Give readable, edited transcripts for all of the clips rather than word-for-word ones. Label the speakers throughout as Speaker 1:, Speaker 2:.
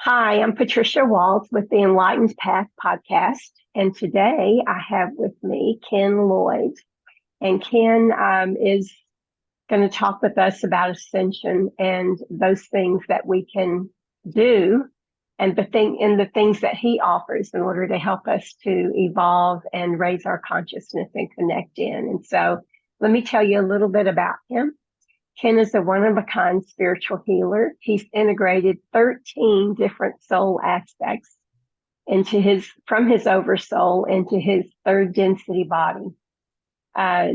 Speaker 1: Hi, I'm Patricia Waltz with the Enlightened Path podcast. And today I have with me Ken Lloyd. And Ken is going to talk with us about ascension and those things that we can do and the things that he offers in order to help us to evolve and raise our consciousness and connect in. And so let me tell you a little bit about him. Ken is a one-of-a-kind spiritual healer. He's integrated 13 different soul aspects from his oversoul into his third density body.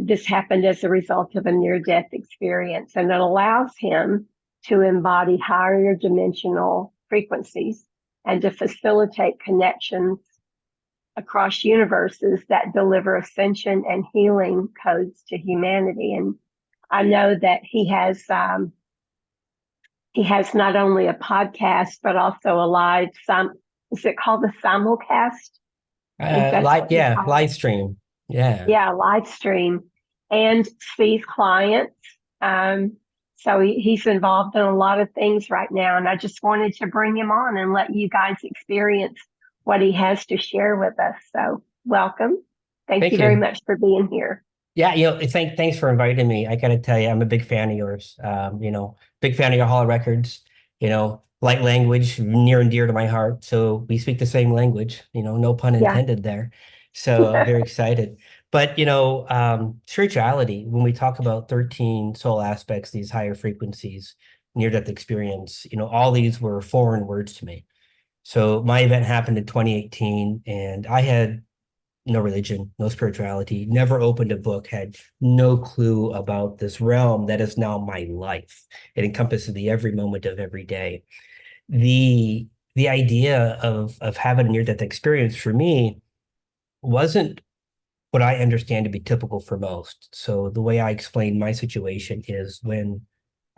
Speaker 1: This happened as a result of a near-death experience, and it allows him to embody higher dimensional frequencies and to facilitate connections across universes that deliver ascension and healing codes to humanity. And I know that he has not only a podcast but also a live is it called a simulcast? I think that's what you call
Speaker 2: Live
Speaker 1: it.
Speaker 2: stream. Yeah.
Speaker 1: Yeah, live stream and sees clients. So he's involved in a lot of things right now, and I just wanted to bring him on and let you guys experience what he has to share with us. So welcome. Thank you
Speaker 2: Thank
Speaker 1: very
Speaker 2: you.
Speaker 1: much for being here.
Speaker 2: Yeah, thanks for inviting me. I gotta tell you, I'm a big fan of yours. Big fan of your Hall of Records, light language, near and dear to my heart. So we speak the same language, no pun
Speaker 1: Yeah.
Speaker 2: intended there. So I'm very excited. But spirituality, when we talk about 13 soul aspects, these higher frequencies, near-death experience, all these were foreign words to me. So my event happened in 2018, and I had no religion, no spirituality, never opened a book, had no clue about this realm that is now my life. It encompasses the every moment of every day. The idea of having a near-death experience for me wasn't what I understand to be typical for most. So the way I explain my situation is when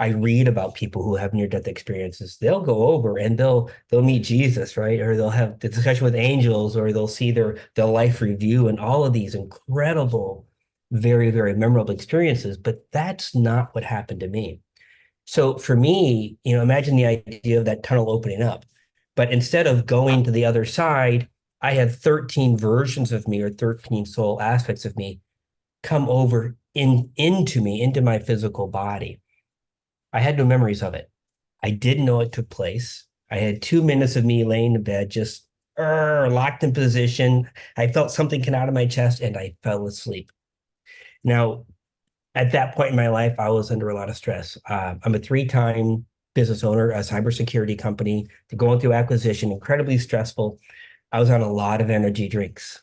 Speaker 2: I read about people who have near-death experiences, they'll go over and they'll meet Jesus, right? Or they'll have the discussion with angels, or they'll see their life review and all of these incredible, very, very memorable experiences. But that's not what happened to me. So for me, imagine the idea of that tunnel opening up. But instead of going to the other side, I had 13 versions of me or 13 soul aspects of me come over into me, into my physical body. I had no memories of it. I didn't know it took place. I had 2 minutes of me laying in bed, just locked in position. I felt something come out of my chest and I fell asleep. Now, at that point in my life, I was under a lot of stress. I'm a three-time business owner, a cybersecurity company, going through acquisition, incredibly stressful. I was on a lot of energy drinks,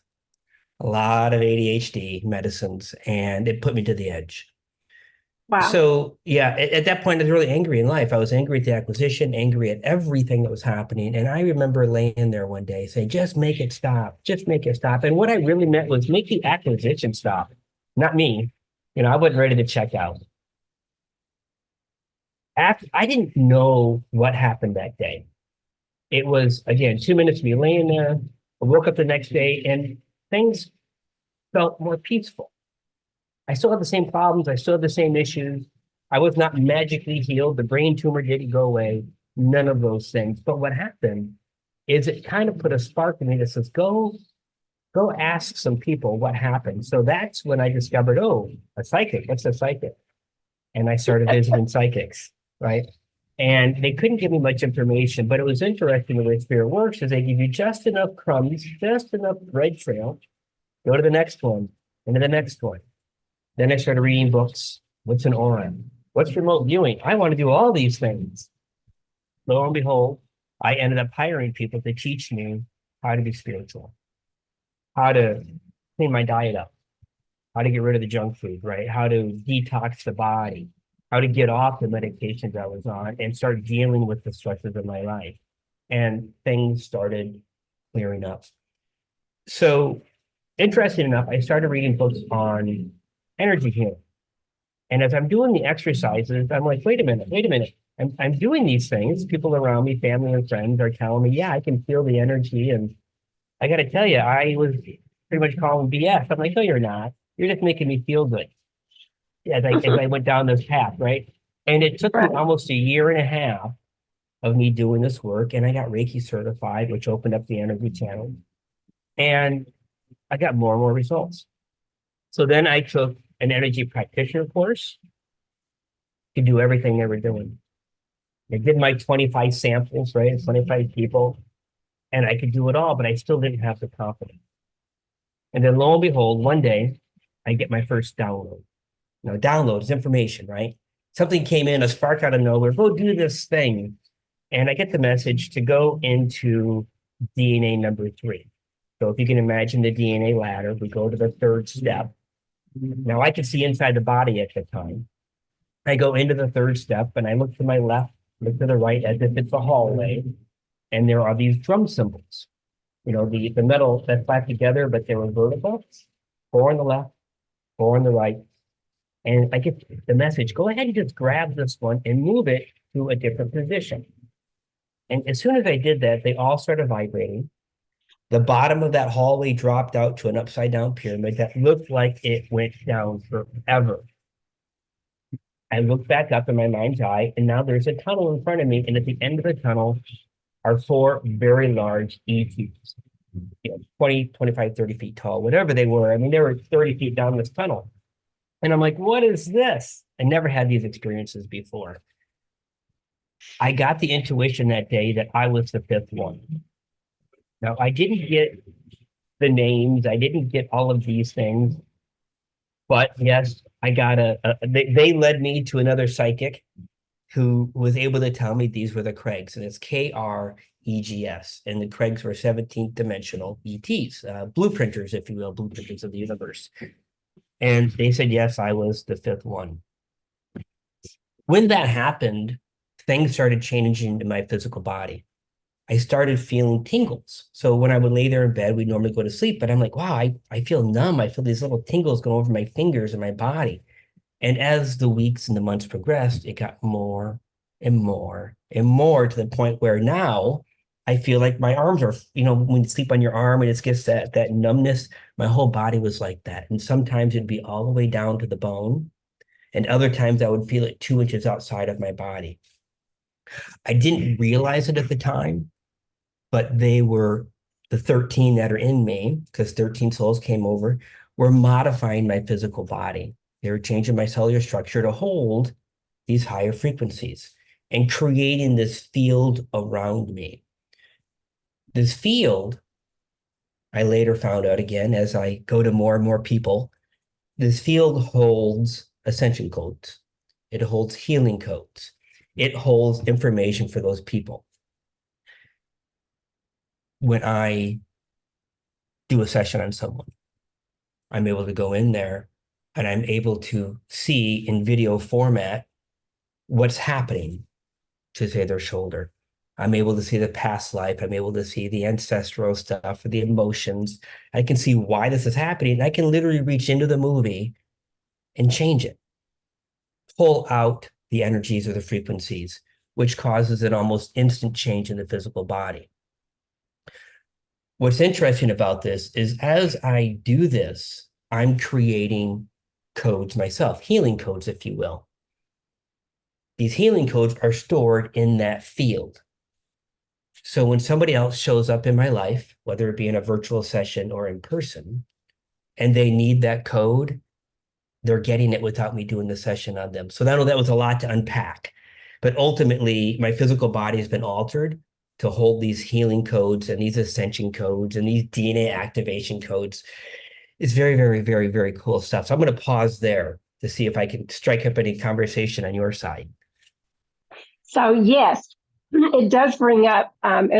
Speaker 2: a lot of ADHD medicines, and it put me to the edge.
Speaker 1: Wow.
Speaker 2: So yeah, at that point, I was really angry in life. I was angry at the acquisition, angry at everything that was happening. And I remember laying there one day saying, just make it stop, just make it stop. And what I really meant was make the acquisition stop, not me. I wasn't ready to check out. I didn't know what happened that day. It was, again, 2 minutes of me laying there. I woke up the next day and things felt more peaceful. I still have the same problems. I still have the same issues. I was not magically healed. The brain tumor didn't go away. None of those things. But what happened is it kind of put a spark in me that says, go ask some people what happened. So that's when I discovered, oh, a psychic. What's a psychic? And I started visiting psychics, right? And they couldn't give me much information, but it was interesting the way spirit works is they give you just enough crumbs, just enough bread trail, go to the next one, and to the next one. Then I started reading books. What's an aura? What's remote viewing? I want to do all these things. Lo and behold, I ended up hiring people to teach me how to be spiritual, how to clean my diet up, how to get rid of the junk food, right? How to detox the body, how to get off the medications I was on and start dealing with the stresses of my life. And things started clearing up. So, interesting enough, I started reading books on energy healing. And as I'm doing the exercises, I'm like, wait a minute. I'm doing these things. People around me, family and friends are telling me, yeah, I can feel the energy. And I got to tell you, I was pretty much calling BS. I'm like, no, you're not. You're just making me feel good as I went down this path, right? And it took me
Speaker 1: Right.
Speaker 2: almost a year and a half of me doing this work, and I got Reiki certified, which opened up the energy channel, and I got more and more results. So then I took an energy practitioner course to do everything they were doing. I did my 25 samples, right? 25 people, and I could do it all, but I still didn't have the confidence. And then lo and behold, one day I get my first download. Now, download is information, right? Something came in, a spark out of nowhere, go do this thing. And I get the message to go into DNA number 3. So if you can imagine the DNA ladder, we go to the third step. Now I could see inside the body at the time. I go into the third step and I look to my left, look to the right as if it's a hallway. And there are these drum cymbals. You know, the metal that's slapped together, but they were vertical. 4 on the left, 4 on the right. And I get the message, go ahead and just grab this one and move it to a different position. And as soon as I did that, they all started vibrating. The bottom of that hallway dropped out to an upside down pyramid that looked like it went down forever. I looked back up in my mind's eye, and now there's a tunnel in front of me. And at the end of the tunnel are 4 very large ETs, 20, 25, 30 feet tall, whatever they were. I mean, they were 30 feet down this tunnel. And I'm like, what is this? I never had these experiences before. I got the intuition that day that I was the 5th one. Now, I didn't get the names. I didn't get all of these things. But yes, I got they led me to another psychic who was able to tell me these were the Craigs, and it's KREGS. And the Craigs were 17th dimensional ETs, blueprinters, if you will, blueprinters of the universe. And they said, yes, I was the 5th one. When that happened, things started changing in my physical body. I started feeling tingles. So when I would lay there in bed, we'd normally go to sleep, but I'm like, wow, I feel numb. I feel these little tingles going over my fingers and my body. And as the weeks and the months progressed, it got more and more and more to the point where now I feel like my arms are, when you sleep on your arm and it gets that numbness, my whole body was like that. And sometimes it'd be all the way down to the bone. And other times I would feel it 2 inches outside of my body. I didn't realize it at the time, but they were the 13 that are in me, because 13 souls came over, were modifying my physical body. They were changing my cellular structure to hold these higher frequencies and creating this field around me. This field, I later found out again as I go to more and more people, this field holds ascension codes. It holds healing codes. It holds information for those people. When I do a session on someone, I'm able to go in there and I'm able to see in video format what's happening to, say, their shoulder. I'm able to see the past life. I'm able to see the ancestral stuff, the emotions. I can see why this is happening. I can literally reach into the movie and change it, pull out the energies or the frequencies, which causes an almost instant change in the physical body. What's interesting about this is as I do this, I'm creating codes myself, healing codes, if you will. These healing codes are stored in that field. So when somebody else shows up in my life, whether it be in a virtual session or in person, and they need that code, they're getting it without me doing the session on them. So I know that was a lot to unpack, but ultimately my physical body has been altered to hold these healing codes and these ascension codes and these DNA activation codes. It's very, very, very, very cool stuff. So I'm going to pause there to see if I can strike up any conversation on your side.
Speaker 1: So yes, it does bring up, and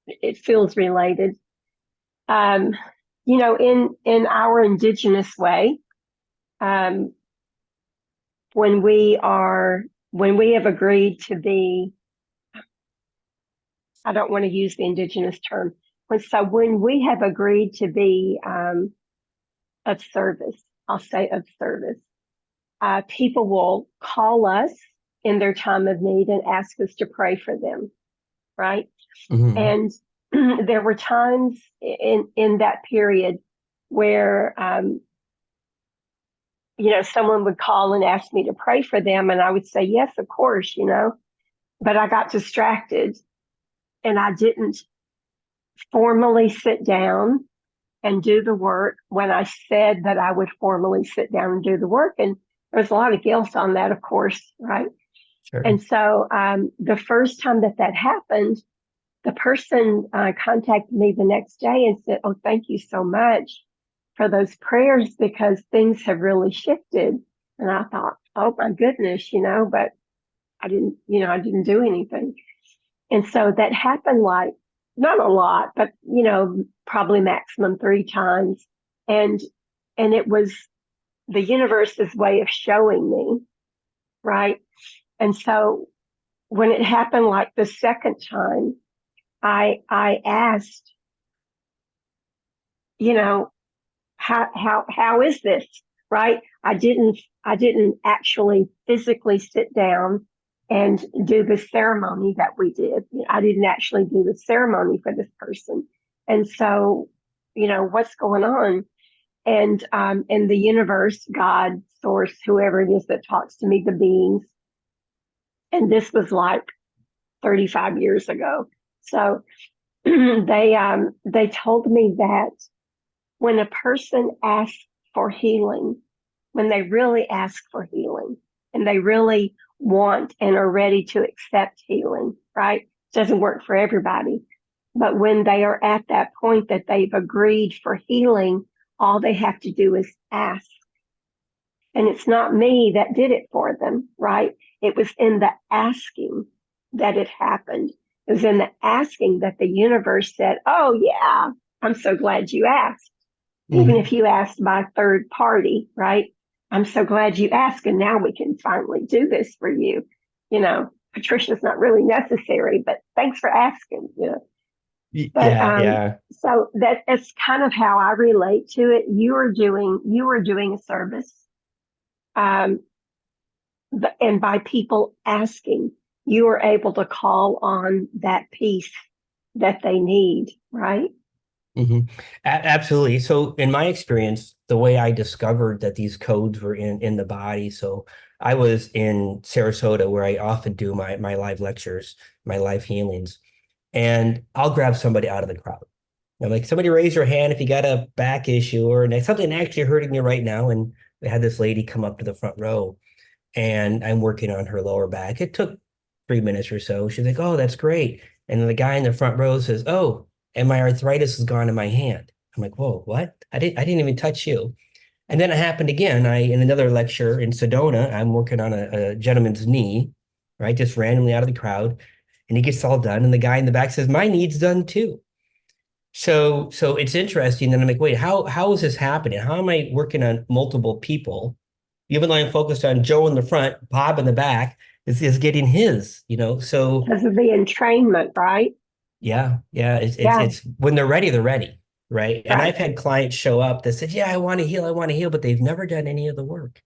Speaker 1: it feels related. In our indigenous way, when we have agreed to be, I don't want to use the indigenous term. When we have agreed to be of service, I'll say of service, people will call us in their time of need and ask us to pray for them, right? Mm-hmm. And there were times in that period where, someone would call and ask me to pray for them. And I would say, yes, of course, but I got distracted and I didn't formally sit down and do the work when I said that I would formally sit down and do the work. And there was a lot of guilt on that, of course, right?
Speaker 2: Sure.
Speaker 1: And so the first time that happened, the person contacted me the next day and said, "Oh, thank you so much for those prayers because things have really shifted." And I thought, "Oh my goodness, but I didn't do anything." And so that happened like not a lot, but probably maximum 3 times. And it was the universe's way of showing me, right? And so when it happened like the second time, I asked, how is this? Right? I didn't actually physically sit down and do the ceremony that we did. I didn't actually do the ceremony for this person. And so, what's going on? And in the universe, God, source, whoever it is that talks to me, the beings, and this was like 35 years ago. So they told me that when a person asks for healing, when they really ask for healing and they really want and are ready to accept healing, right? It doesn't work for everybody. But when they are at that point that they've agreed for healing, all they have to do is ask. And it's not me that did it for them, right? It was in the asking that it happened. It was in the asking that the universe said, "Oh, yeah, I'm so glad you asked." Even if you asked by third party, right? "I'm so glad you asked, and now we can finally do this for you. Patricia's not really necessary, but thanks for asking." But
Speaker 2: Yeah.
Speaker 1: so that's kind of how I relate to it. You are doing a service, um, and by people asking, you are able to call on that piece that they need, right?
Speaker 2: hmm Absolutely. So in my experience, the way I discovered that these codes were in the body. So I was in Sarasota where I often do my live lectures, my live healings, and I'll grab somebody out of the crowd. I'm like, somebody raise your hand if you got a back issue or something actually hurting you right now. And we had this lady come up to the front row and I'm working on her lower back. It took 3 minutes or so. She's like, "Oh, that's great." And then the guy in the front row says, "Oh, and my arthritis is gone in my hand." I'm like, "Whoa, what? I didn't even touch you." And then it happened again. In another lecture in Sedona, I'm working on a gentleman's knee, right? Just randomly out of the crowd. And he gets all done. And the guy in the back says, "My knee's done too." So it's interesting. Then I'm like, wait, how is this happening? How am I working on multiple people? Even though I'm focused on Joe in the front, Bob in the back is getting his. So
Speaker 1: Because of the entrainment, right?
Speaker 2: yeah,
Speaker 1: Yeah,
Speaker 2: it's when they're ready, right? And
Speaker 1: right.
Speaker 2: I've had clients show up that said, "Yeah, I want to heal," but they've never done any of the work.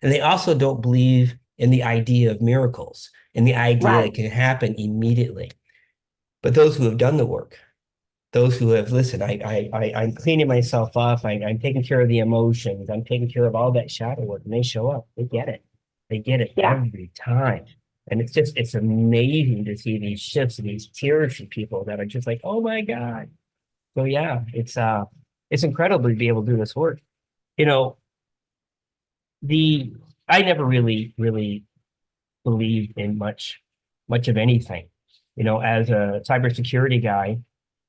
Speaker 2: And they also don't believe in the idea of miracles and the idea
Speaker 1: Right.
Speaker 2: it can happen immediately. But those who have done the work, those who have listened, I'm cleaning myself up, I'm taking care of the emotions, I'm taking care of all that shadow work, and they show up, they get it. They get it
Speaker 1: Yeah.
Speaker 2: every time. And it's amazing to see these shifts and these tears from people that are just like, "Oh my God." So yeah, it's incredible to be able to do this work. You know, the I never really believed in much of anything. As a cybersecurity guy,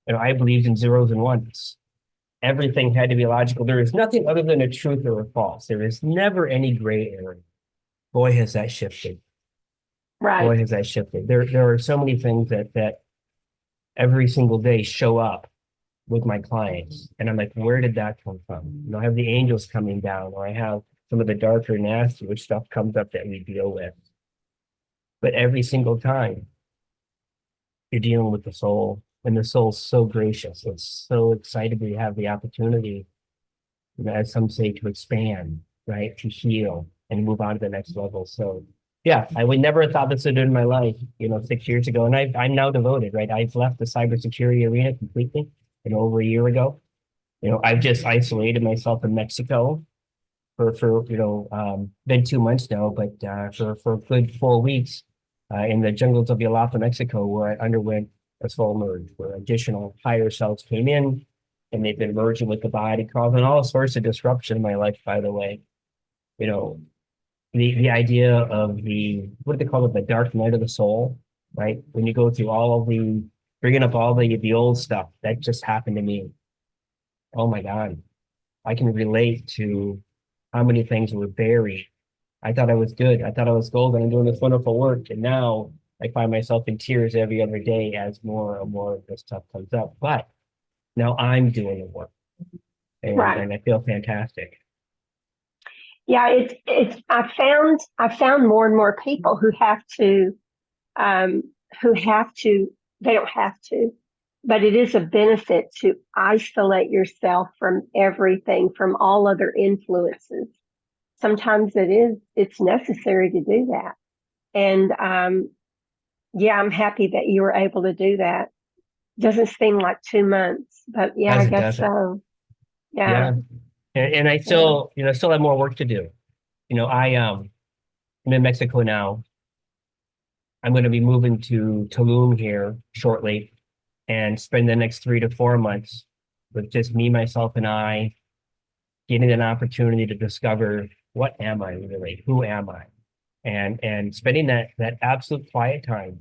Speaker 2: I believed in zeros and ones. Everything had to be logical. There is nothing other than a truth or a false. There is never any gray area. Boy, has that shifted.
Speaker 1: Right.
Speaker 2: Boy, has that shifted. There are so many things that every single day show up with my clients. And I'm like, where did that come from? I have the angels coming down, or I have some of the darker, nastier stuff comes up that we deal with. But every single time you're dealing with the soul, and the soul's so gracious. It's so excited to have the opportunity, as some say, to expand, right? To heal and move on to the next level. So yeah, I would never have thought this would do in my life, 6 years ago. And I'm now devoted, right? I've left the cybersecurity arena completely, over a year ago. I've just isolated myself in Mexico for been 2 months now, but for a good 4 weeks. in the jungles of Yalapa, Mexico, where I underwent a soul merge, where additional higher selves came in, and they've been merging with the body, causing all sorts of disruption in my life, by the way. You know, the idea of what do they call it, the dark night of the soul, right? When you go through all of bringing up all the old stuff, that just happened to me. Oh my God. I can relate to how many things were buried. I thought I was good. I thought I was golden and doing this wonderful work. And now I find myself in tears every other day as more and more of this stuff comes up. But now I'm doing the work,
Speaker 1: Right.
Speaker 2: and I feel fantastic.
Speaker 1: Yeah, I found more and more people who have to, um, they don't have to, but it is a benefit to isolate yourself from everything, from all other influences. Sometimes it's necessary to do that. And yeah, I'm happy that you were able to do that. Doesn't seem like 2 months, but yeah, I
Speaker 2: As it
Speaker 1: guess
Speaker 2: doesn't.
Speaker 1: so. Yeah.
Speaker 2: Yeah. And I
Speaker 1: Yeah.
Speaker 2: still have more work to do. I'm in Mexico now. I'm going to be moving to Tulum here shortly and spend the next 3 to 4 months with just me, myself, and I, getting an opportunity to discover what am I really? Who am I? And spending that absolute quiet time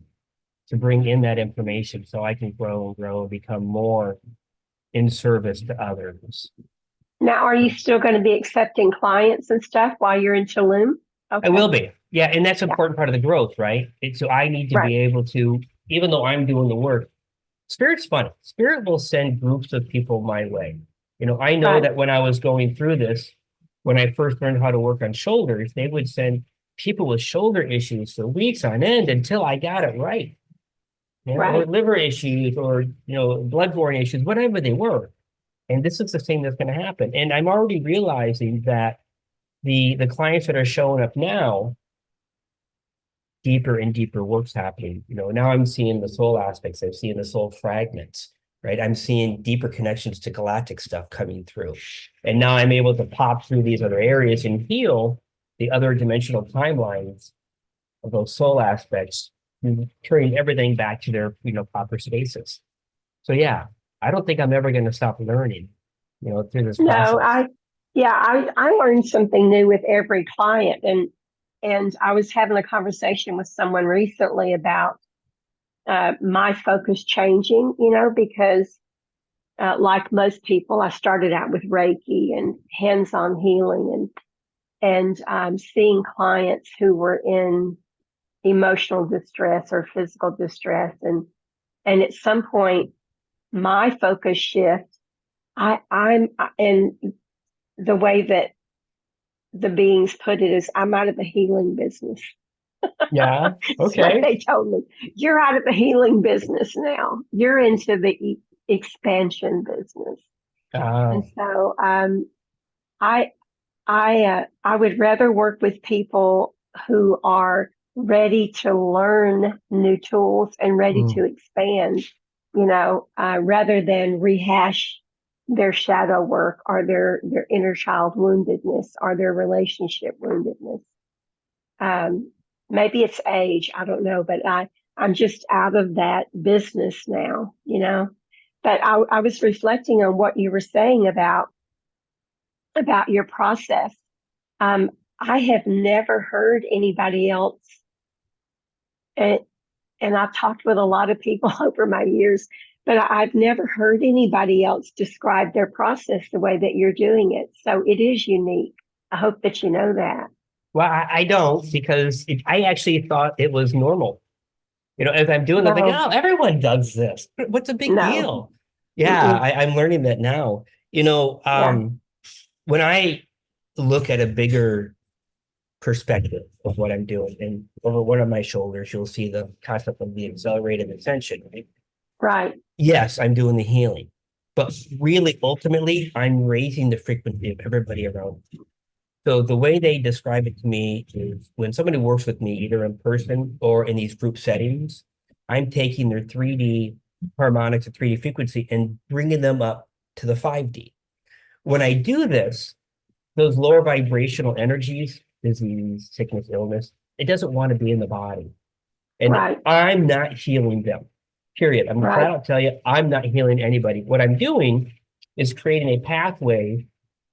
Speaker 2: to bring in that information so I can grow and grow and become more in service to others.
Speaker 1: Now, are you still going to be accepting clients and stuff while you're in Tulum?
Speaker 2: I
Speaker 1: Okay.
Speaker 2: will be. Yeah, and that's an
Speaker 1: Yeah.
Speaker 2: important part of the growth, right? So I need to
Speaker 1: Right.
Speaker 2: be able to, even though I'm doing the work, Spirit's funny. Spirit will send groups of people my way. I know
Speaker 1: Right.
Speaker 2: that when I was going through this, when I first learned how to work on shoulders, they would send people with shoulder issues for weeks on end until I got it right. Or
Speaker 1: Right.
Speaker 2: liver issues or, bloodborne issues, whatever they were. And this is the thing that's going to happen. And I'm already realizing that the clients that are showing up now, deeper and deeper work's happening. Now I'm seeing the soul aspects. I'm seeing the soul fragments, right? I'm seeing deeper connections to galactic stuff coming through. And now I'm able to pop through these other areas and heal the other dimensional timelines of those soul aspects, turning everything back to their, proper spaces. So yeah, I don't think I'm ever going to stop learning, through this
Speaker 1: No,
Speaker 2: process.
Speaker 1: I learned something new with every client. And I was having a conversation with someone recently about my focus changing, because like most people, I started out with Reiki and hands-on healing and seeing clients who were in emotional distress or physical distress. And at some point, my focus shift, I'm and the way that the beings put it is I'm out of the healing business.
Speaker 2: Yeah.
Speaker 1: That's what
Speaker 2: Okay.
Speaker 1: they told me. You're out of the healing business now. You're into the expansion business.
Speaker 2: Uh,
Speaker 1: And so I I would rather work with people who are ready to learn new tools and ready to
Speaker 2: mm,
Speaker 1: expand, rather than rehash their shadow work or their inner child woundedness or their relationship woundedness. Um, Maybe it's age, I don't know, but I'm just out of that business now. But I was reflecting on what you were saying about your process. Um, I have never heard anybody else, and, and I've talked with a lot of people over my years, but I've never heard anybody else describe their process the way that you're doing it. So it is unique. I hope that you know that.
Speaker 2: well, I don't because I actually thought it was normal. As I'm doing, I'm like,
Speaker 1: No,
Speaker 2: oh, everyone does this. What's a big
Speaker 1: no.
Speaker 2: deal? Yeah,
Speaker 1: Mm-mm.
Speaker 2: I'm learning that now.
Speaker 1: Yeah,
Speaker 2: When I look at a bigger perspective of what I'm doing, and over one of my shoulders, you'll see the concept of the accelerated ascension, right?
Speaker 1: right.
Speaker 2: Yes, I'm doing the healing, but really, ultimately, I'm raising the frequency of everybody around me. So the way they describe it to me is when somebody works with me, either in person or in these group settings, I'm taking their 3D harmonics and 3D frequency and bringing them up to the 5D. When I do this, those lower vibrational energies, disease, sickness, illness, it doesn't want to be in the body. And
Speaker 1: Right.
Speaker 2: I'm not healing them, period. I'm gonna flat
Speaker 1: Right.
Speaker 2: out tell you, I'm not healing anybody. What I'm doing is creating a pathway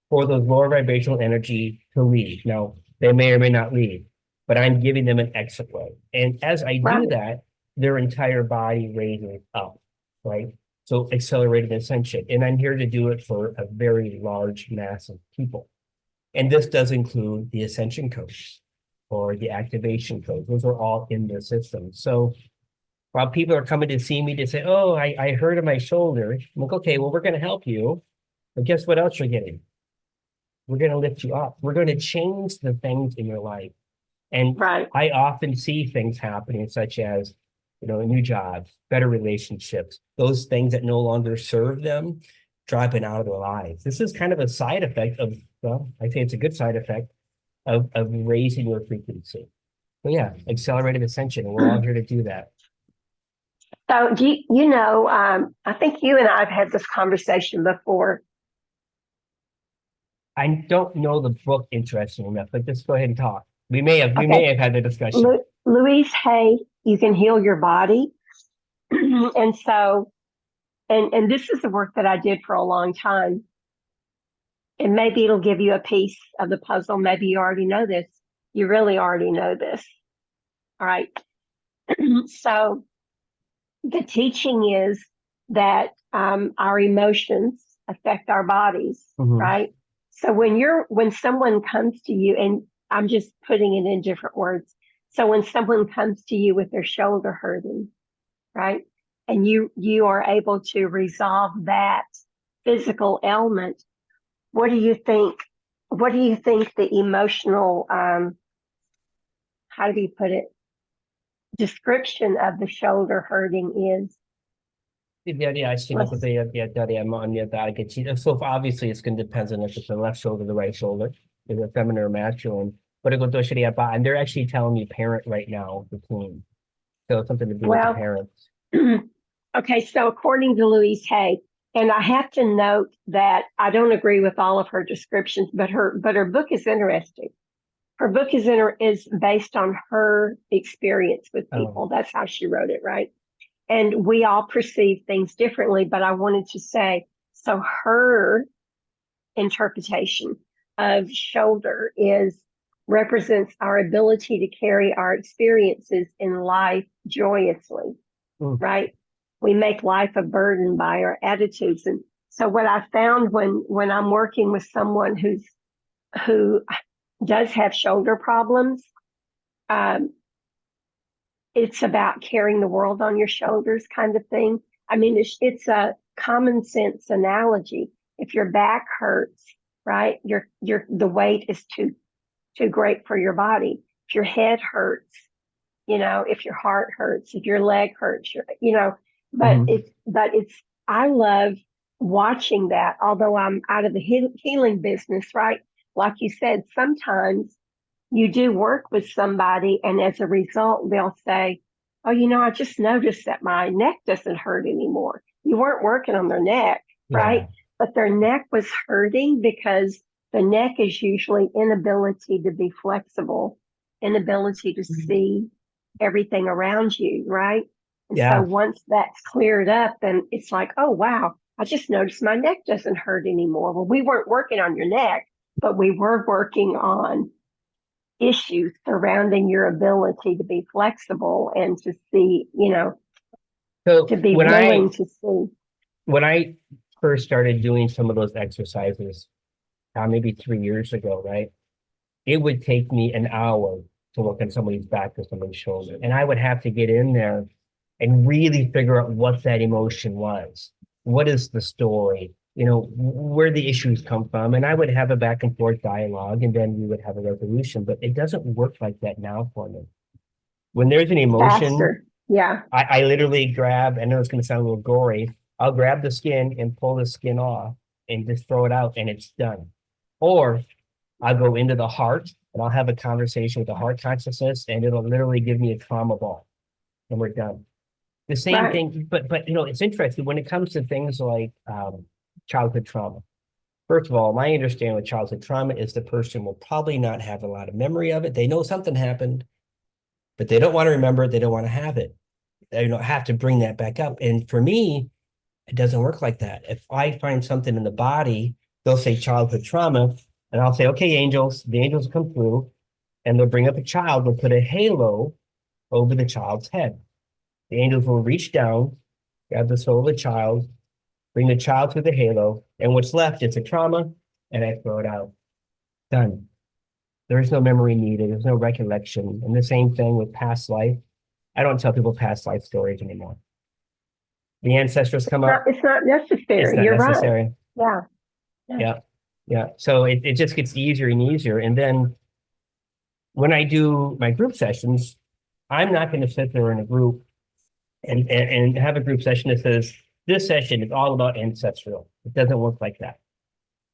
Speaker 2: for those lower vibrational energy to leave. Now, they may or may not leave, but I'm giving them an exit way. And as I do
Speaker 1: Right.
Speaker 2: that, their entire body raises up, right? So accelerated ascension. And I'm here to do it for a very large mass of people. And this does include the ascension codes or the activation codes. Those are all in the system. So while people are coming to see me to say, oh, I hurt in my shoulder, I'm like, okay, well, we're going to help you. But guess what else you're getting? We're going to lift you up. We're going to change the things in your life. And
Speaker 1: Right.
Speaker 2: I often see things happening, such as, new jobs, better relationships, those things that no longer serve them, dropping out of their lives. This is kind of a side effect of, well, I say it's a good side effect of raising your frequency. But yeah, accelerated ascension, and we're all here to do that.
Speaker 1: So, I think you and I have had this conversation before.
Speaker 2: I don't know the book interesting enough, but just go ahead and talk. We may have had the discussion.
Speaker 1: Louise Hay, You Can Heal Your Body. And so, and this is the work that I did for a long time. And maybe it'll give you a piece of the puzzle. Maybe you already know this. You really already know this. All right. So the teaching is that our emotions affect our bodies, right? So when someone comes to you, and I'm just putting it in different words. So when someone comes to you with their shoulder hurting, right? And you are able to resolve that physical ailment, what do you think? What do you think the emotional, how do you put it, description of the shoulder hurting is?
Speaker 2: So obviously it's going to depend on if it's the left shoulder, the right shoulder, is it feminine or masculine. And they're actually telling me parent right now between. So it's something to do with the parents.
Speaker 1: Okay, so according to Louise Hay, and I have to note that I don't agree with all of her descriptions, but her book is interesting. Her book is based on her experience with people. That's how she wrote it, right? And we all perceive things differently, but I wanted to say, so her interpretation of shoulder represents our ability to carry our experiences in life joyously, right? We make life a burden by our attitudes. And so what I found when I'm working with someone who does have shoulder problems, it's about carrying the world on your shoulders kind of thing. I mean, it's a common sense analogy. If your back hurts, right, the weight is too great for your body. If your head hurts, if your heart hurts, if your leg hurts, but I love watching that, although I'm out of the healing business, right? Like you said, sometimes you do work with somebody, and as a result, they'll say, oh, I just noticed that my neck doesn't hurt anymore. You weren't working on their neck, right? But their neck was hurting because the neck is usually inability to be flexible, inability to see everything around you, right? And so once that's cleared up, then it's like, oh, wow, I just noticed my neck doesn't hurt anymore. Well, we weren't working on your neck, but we were working on issues surrounding your ability to be flexible and to see, to be willing to see.
Speaker 2: When I first started doing some of those exercises, maybe 3 years ago, right? It would take me an hour to look on somebody's back or somebody's shoulder. And I would have to get in there and really figure out what that emotion was. What is the story? Where the issues come from. And I would have a back and forth dialogue, and then we would have a resolution. But it doesn't work like that now for me. When there's an emotion,
Speaker 1: faster. Yeah.
Speaker 2: I literally grab, I know it's going to sound a little gory, I'll grab the skin and pull the skin off and just throw it out, and it's done. Or I'll go into the heart and I'll have a conversation with the heart consciousness, and it'll literally give me a trauma ball, and we're done. The same thing, but it's interesting when it comes to things like childhood trauma. First of all, my understanding with childhood trauma is the person will probably not have a lot of memory of it. They know something happened, but they don't want to remember it. They don't want to have it. They don't have to bring that back up. And for me, it doesn't work like that. If I find something in the body, they'll say childhood trauma, and I'll say, okay, angels, the angels come through, and they'll bring up a child, they'll put a halo over the child's head. The angels will reach down, grab the soul of the child, bring the child through the halo, and what's left is a trauma, and I throw it out. Done. There is no memory needed. There's no recollection. And the same thing with past life. I don't tell people past life stories anymore. The ancestors come up.
Speaker 1: It's not necessary.
Speaker 2: It's not
Speaker 1: You're
Speaker 2: necessary.
Speaker 1: right. Yeah.
Speaker 2: Yeah. Yeah. So it just gets easier and easier. And then when I do my group sessions, I'm not going to sit there in a group and have a group session that says, this session is all about ancestral. It doesn't work like that.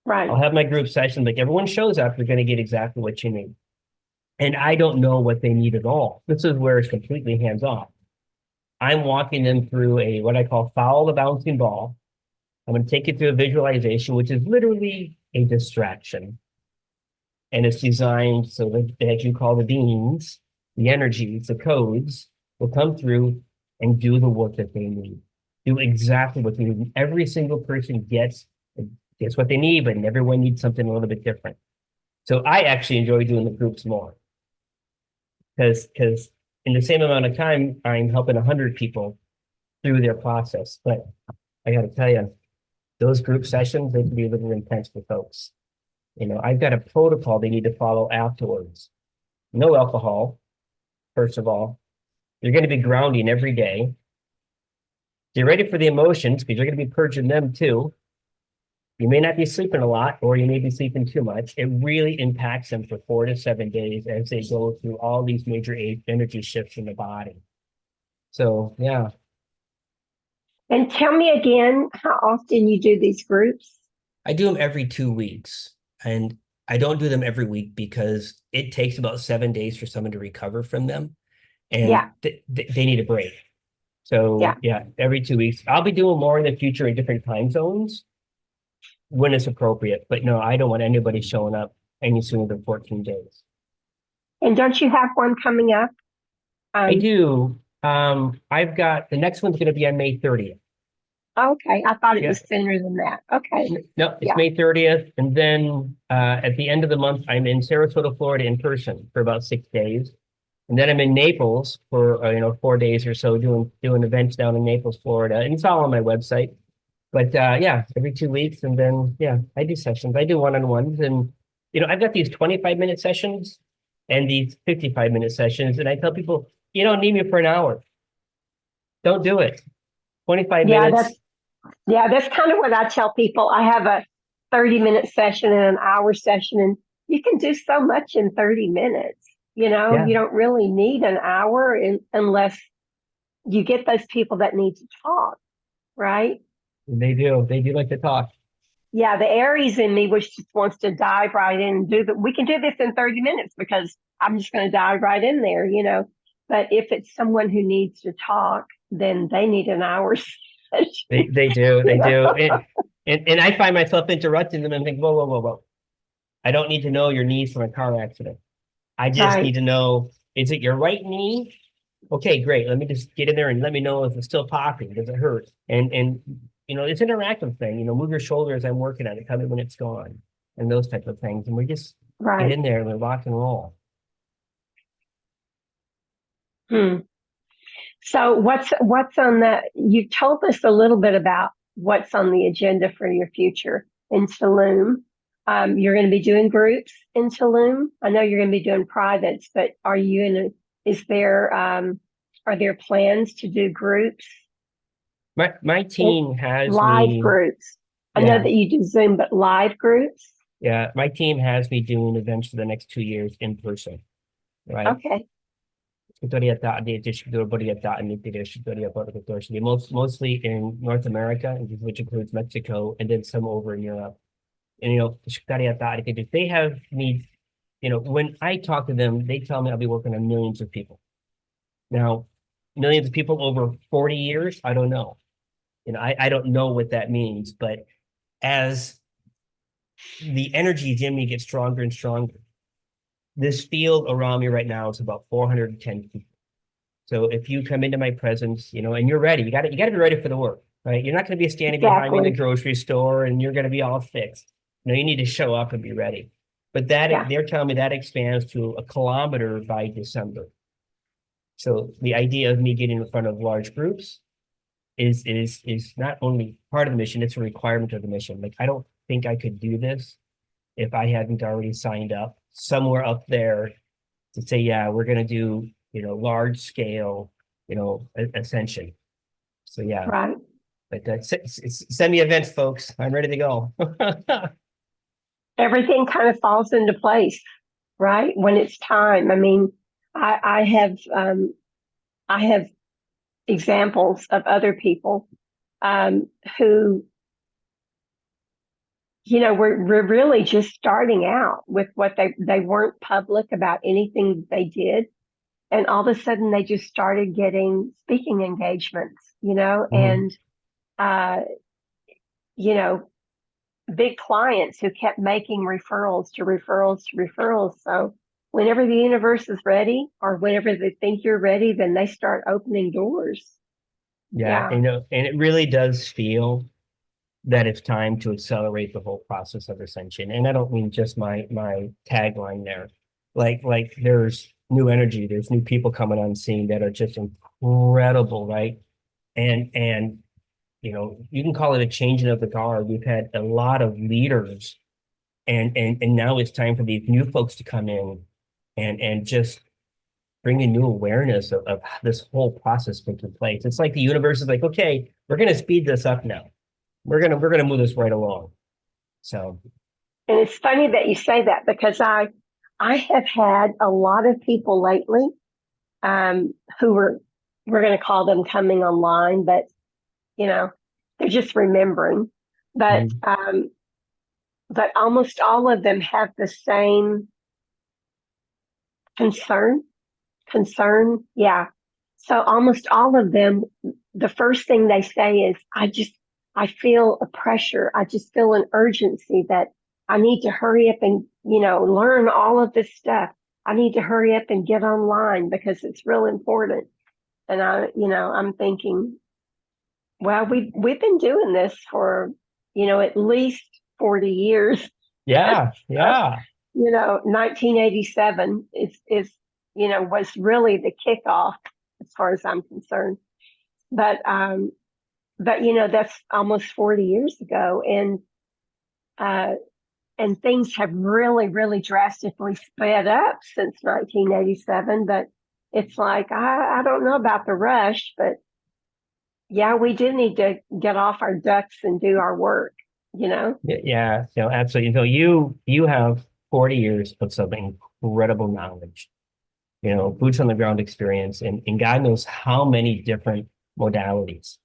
Speaker 1: Right.
Speaker 2: I'll have my group session, like everyone shows up, you're going to get exactly what you need. And I don't know what they need at all. This is where it's completely hands off. I'm walking them through what I call follow the bouncing ball. I'm going to take you through a visualization, which is literally a distraction. And it's designed so that you call the beings, the energies, the codes will come through and do the work that they need. Do exactly what they need. Every single person gets what they need, but everyone needs something a little bit different. So I actually enjoy doing the groups more. Because in the same amount of time, I'm helping 100 people through their process. But I got to tell you, those group sessions, they can be a little intense for folks. I've got a protocol they need to follow afterwards. No alcohol, first of all. You're going to be grounding every day. Get ready for the emotions because you're going to be purging them too. You may not be sleeping a lot, or you may be sleeping too much. It really impacts them for 4 to 7 days as they go through all these major energy shifts in the body. So, yeah.
Speaker 1: And tell me again how often you do these groups.
Speaker 2: I do them every 2 weeks. And I don't do them every week because it takes about 7 days for someone to recover from them. And they need a break. So, yeah, every 2 weeks. I'll be doing more in the future in different time zones when it's appropriate. But no, I don't want anybody showing up any sooner than 14 days.
Speaker 1: And don't you have one coming up?
Speaker 2: I do. I've got, the next one's going to be on May 30th.
Speaker 1: Okay, I thought it was sooner than that. Okay.
Speaker 2: No, it's May 30th. And then at the end of the month, I'm in Sarasota, Florida in person for about 6 days. And then I'm in Naples for 4 days or so doing events down in Naples, Florida. And it's all on my website. But every 2 weeks. And then, I do sessions. I do one-on-ones. And, I've got these 25-minute sessions and these 55-minute sessions. And I tell people, you don't need me for an hour. Don't do it. 25 minutes.
Speaker 1: That's kind of what I tell people. I have a 30-minute session and an hour session, and you can do so much in 30 minutes. You don't really need an hour unless you get those people that need to talk, right?
Speaker 2: They do. They do like to talk.
Speaker 1: Yeah, the Aries in me which just wants to dive right in and do that. We can do this in 30 minutes because I'm just going to dive right in there, But if it's someone who needs to talk, then they need an hour session.
Speaker 2: They do. They do. And I find myself interrupting them and think, whoa. I don't need to know your knees from a car accident. I just need to know, is it your right knee? Okay, great. Let me just get in there and let me know if it's still popping. Does it hurt? And it's an interactive thing. Move your shoulder as I'm working on it. Tell me when it's gone, and those type of things. And we just get in there and we rock and roll.
Speaker 1: So what's on the? You told us a little bit about what's on the agenda for your future in Tulum. You're going to be doing groups in Tulum. I know you're going to be doing privates, but are there plans to do groups?
Speaker 2: My team has
Speaker 1: live groups. I know that you do Zoom, but live groups.
Speaker 2: Yeah, my team has me doing events for the next 2 years in person. Right.
Speaker 1: Okay.
Speaker 2: Mostly in North America, which includes Mexico, and then some over in Europe. And they have me, when I talk to them, they tell me I'll be working on millions of people. Now, millions of people over 40 years, I don't know. I don't know what that means, but as the energies in me get stronger and stronger, this field around me right now is about 410 people. So if you come into my presence, and you're ready, you got to be ready for the work, right? You're not going to be standing behind me in the
Speaker 1: Exactly.
Speaker 2: grocery store and you're going to be all fixed. You need to show up and be ready. But
Speaker 1: Yeah.
Speaker 2: they're telling me that expands to 1 kilometer by December. So the idea of me getting in front of large groups is not only part of the mission, it's a requirement of the mission. Like, I don't think I could do this if I hadn't already signed up somewhere up there to say, yeah, we're going to do, large scale, ascension. So yeah,
Speaker 1: Right.
Speaker 2: but send me events, folks. I'm ready to go.
Speaker 1: Everything kind of falls into place, right? When it's time. I mean, I have examples of other people who, we're really just starting out with what they weren't public about anything they did. And all of a sudden they just started getting speaking engagements,
Speaker 2: Mhm.
Speaker 1: and, uh, you know, big clients who kept making referrals to referrals to referrals. So whenever the universe is ready or whenever they think you're ready, then they start opening doors.
Speaker 2: Yeah,
Speaker 1: Yeah.
Speaker 2: and it really does feel that it's time to accelerate the whole process of ascension. And I don't mean just my tagline there. Like there's new energy, there's new people coming on scene that are just incredible, right? And you can call it a changing of the guard. We've had a lot of leaders, and now it's time for these new folks to come in and just bring a new awareness of this whole process taking place. It's like the universe is like, okay, we're gonna speed this up now. We're gonna move this right along. So
Speaker 1: And it's funny that you say that because I have had a lot of people lately who we're going to call them coming online, but they're just remembering. But
Speaker 2: mhm.
Speaker 1: but almost all of them have the same concern. Concern, yeah. So almost all of them, the first thing they say is, I feel a pressure. I just feel an urgency that I need to hurry up and, learn all of this stuff. I need to hurry up and get online because it's real important. And I'm thinking, well, we've been doing this for, at least 40 years.
Speaker 2: Yeah,
Speaker 1: So,
Speaker 2: yeah,
Speaker 1: 1987 was really the kickoff as far as I'm concerned. But that's almost 40 years ago, uh, and things have really, really drastically sped up since 1987. But it's like I don't know about the rush, but yeah, we do need to get off our ducks and do our work.
Speaker 2: yeah. Absolutely. So you have 40 years of some incredible knowledge, boots on the ground experience, and God knows how many different modalities,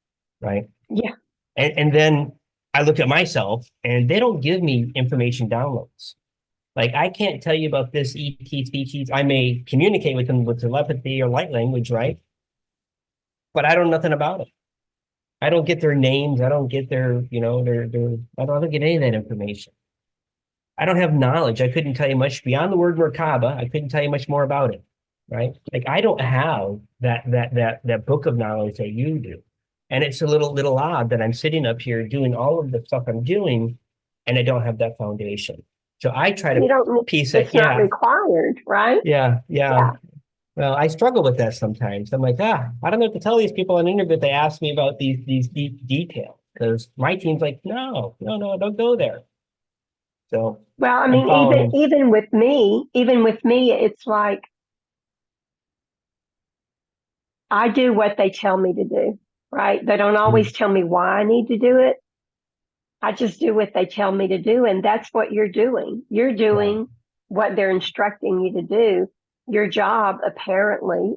Speaker 2: right?
Speaker 1: Yeah,
Speaker 2: And then I look at myself and they don't give me information downloads. Like, I can't tell you about this ET species. I may communicate with them with telepathy or light language, right? But I don't know nothing about it. I don't get their names. I don't get I don't get any of that information. I don't have knowledge. I couldn't tell you much beyond the word Merkaba. I couldn't tell you much more about it, right? Like, I don't have that book of knowledge that you do. And it's a little odd that I'm sitting up here doing all of the stuff I'm doing, and I don't have that foundation. So I try to
Speaker 1: you don't.
Speaker 2: piece that,
Speaker 1: It's not
Speaker 2: yeah,
Speaker 1: required, right?
Speaker 2: yeah.
Speaker 1: Yeah.
Speaker 2: Well, I struggle with that sometimes. I'm like, I don't know what to tell these people on the internet. They ask me about these deep details because my team's like, no, don't go there. So
Speaker 1: Well, I
Speaker 2: I'm
Speaker 1: mean, even
Speaker 2: following.
Speaker 1: even with me, it's like I do what they tell me to do, right? They don't
Speaker 2: Mm,
Speaker 1: always tell me why I need to do it. I just do what they tell me to do, and that's what you're doing. You're
Speaker 2: yeah,
Speaker 1: doing what they're instructing you to do. Your job, apparently,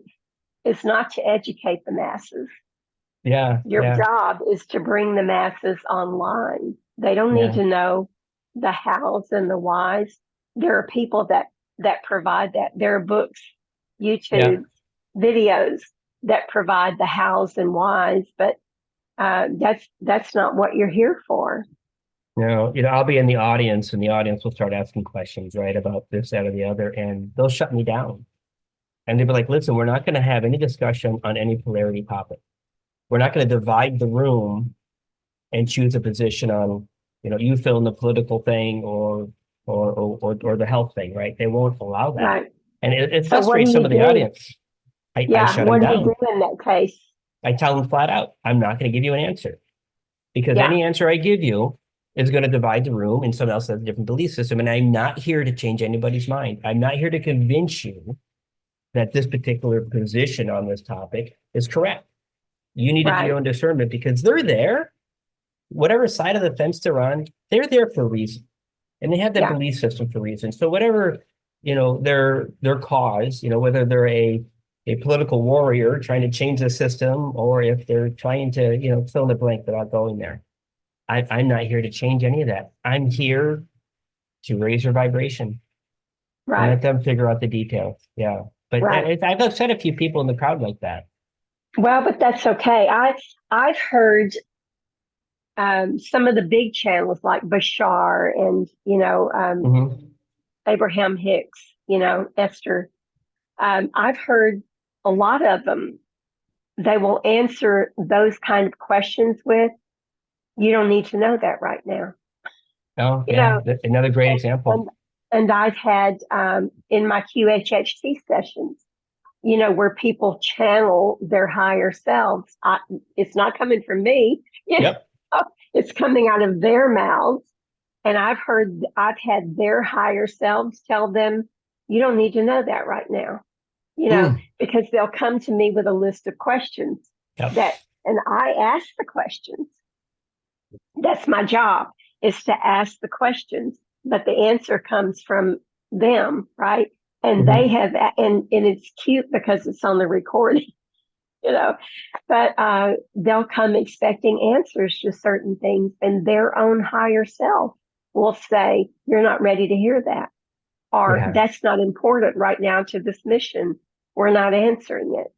Speaker 1: is not to educate the masses.
Speaker 2: yeah,
Speaker 1: Your
Speaker 2: yeah,
Speaker 1: job is to bring the masses online. They don't need
Speaker 2: yeah,
Speaker 1: to know the hows and the whys. There are people that provide that. There are books,
Speaker 2: yeah.
Speaker 1: YouTube, videos that provide the hows and whys, but that's not what you're here for.
Speaker 2: I'll be in the audience, and the audience will start asking questions, right, about this, that, or the other, and they'll shut me down. And they'd be like, listen, we're not going to have any discussion on any polarity topic. We're not going to divide the room and choose a position on, you fill in the political thing or the health thing, right? They won't allow that.
Speaker 1: Right.
Speaker 2: And it
Speaker 1: So what do
Speaker 2: frustrates some
Speaker 1: you
Speaker 2: of the
Speaker 1: do?
Speaker 2: audience. I
Speaker 1: Yeah.
Speaker 2: shut them
Speaker 1: What do you
Speaker 2: down.
Speaker 1: do in that case?
Speaker 2: I tell them flat out, I'm not going to give you an answer because
Speaker 1: Yeah.
Speaker 2: any answer I give you is going to divide the room and someone else has a different belief system. And I'm not here to change anybody's mind. I'm not here to convince you that this particular position on this topic is correct. You need to do
Speaker 1: Right.
Speaker 2: your own discernment because they're there. Whatever side of the fence they're on, they're there for a reason. And they have that
Speaker 1: Yeah.
Speaker 2: belief system for a reason. So whatever, their cause, whether they're a political warrior trying to change the system or if they're trying to, fill in the blank without going there. I'm not here to change any of that. I'm here to raise your vibration and let
Speaker 1: Right.
Speaker 2: them figure out the details. Yeah. But
Speaker 1: Right.
Speaker 2: I've upset a few people in the crowd like that.
Speaker 1: Well, but that's okay. I've heard some of the big channels like Bashar and
Speaker 2: Mhm.
Speaker 1: Abraham Hicks, Esther. I've heard a lot of them. They will answer those kind of questions with, "You don't need to know that right now."
Speaker 2: Oh,
Speaker 1: You
Speaker 2: yeah.
Speaker 1: know,
Speaker 2: Another great
Speaker 1: and
Speaker 2: example.
Speaker 1: and, and I've had in my QHHT sessions, where people channel their higher selves. It's not coming from me.
Speaker 2: Yep.
Speaker 1: It's coming out of their mouths. And I've had their higher selves tell them, "You don't need to know that right now,"
Speaker 2: Mm.
Speaker 1: because they'll come to me with a list of questions
Speaker 2: Yep.
Speaker 1: and I ask the questions. That's my job, is to ask the questions, but the answer comes from them, right? And they
Speaker 2: Mhm.
Speaker 1: have, and it's cute because it's on the recording, you know, but they'll come expecting answers to certain things, and their own higher self will say, "You're not ready to hear that," or
Speaker 2: Yeah.
Speaker 1: "That's not important right now to this mission. We're not answering it."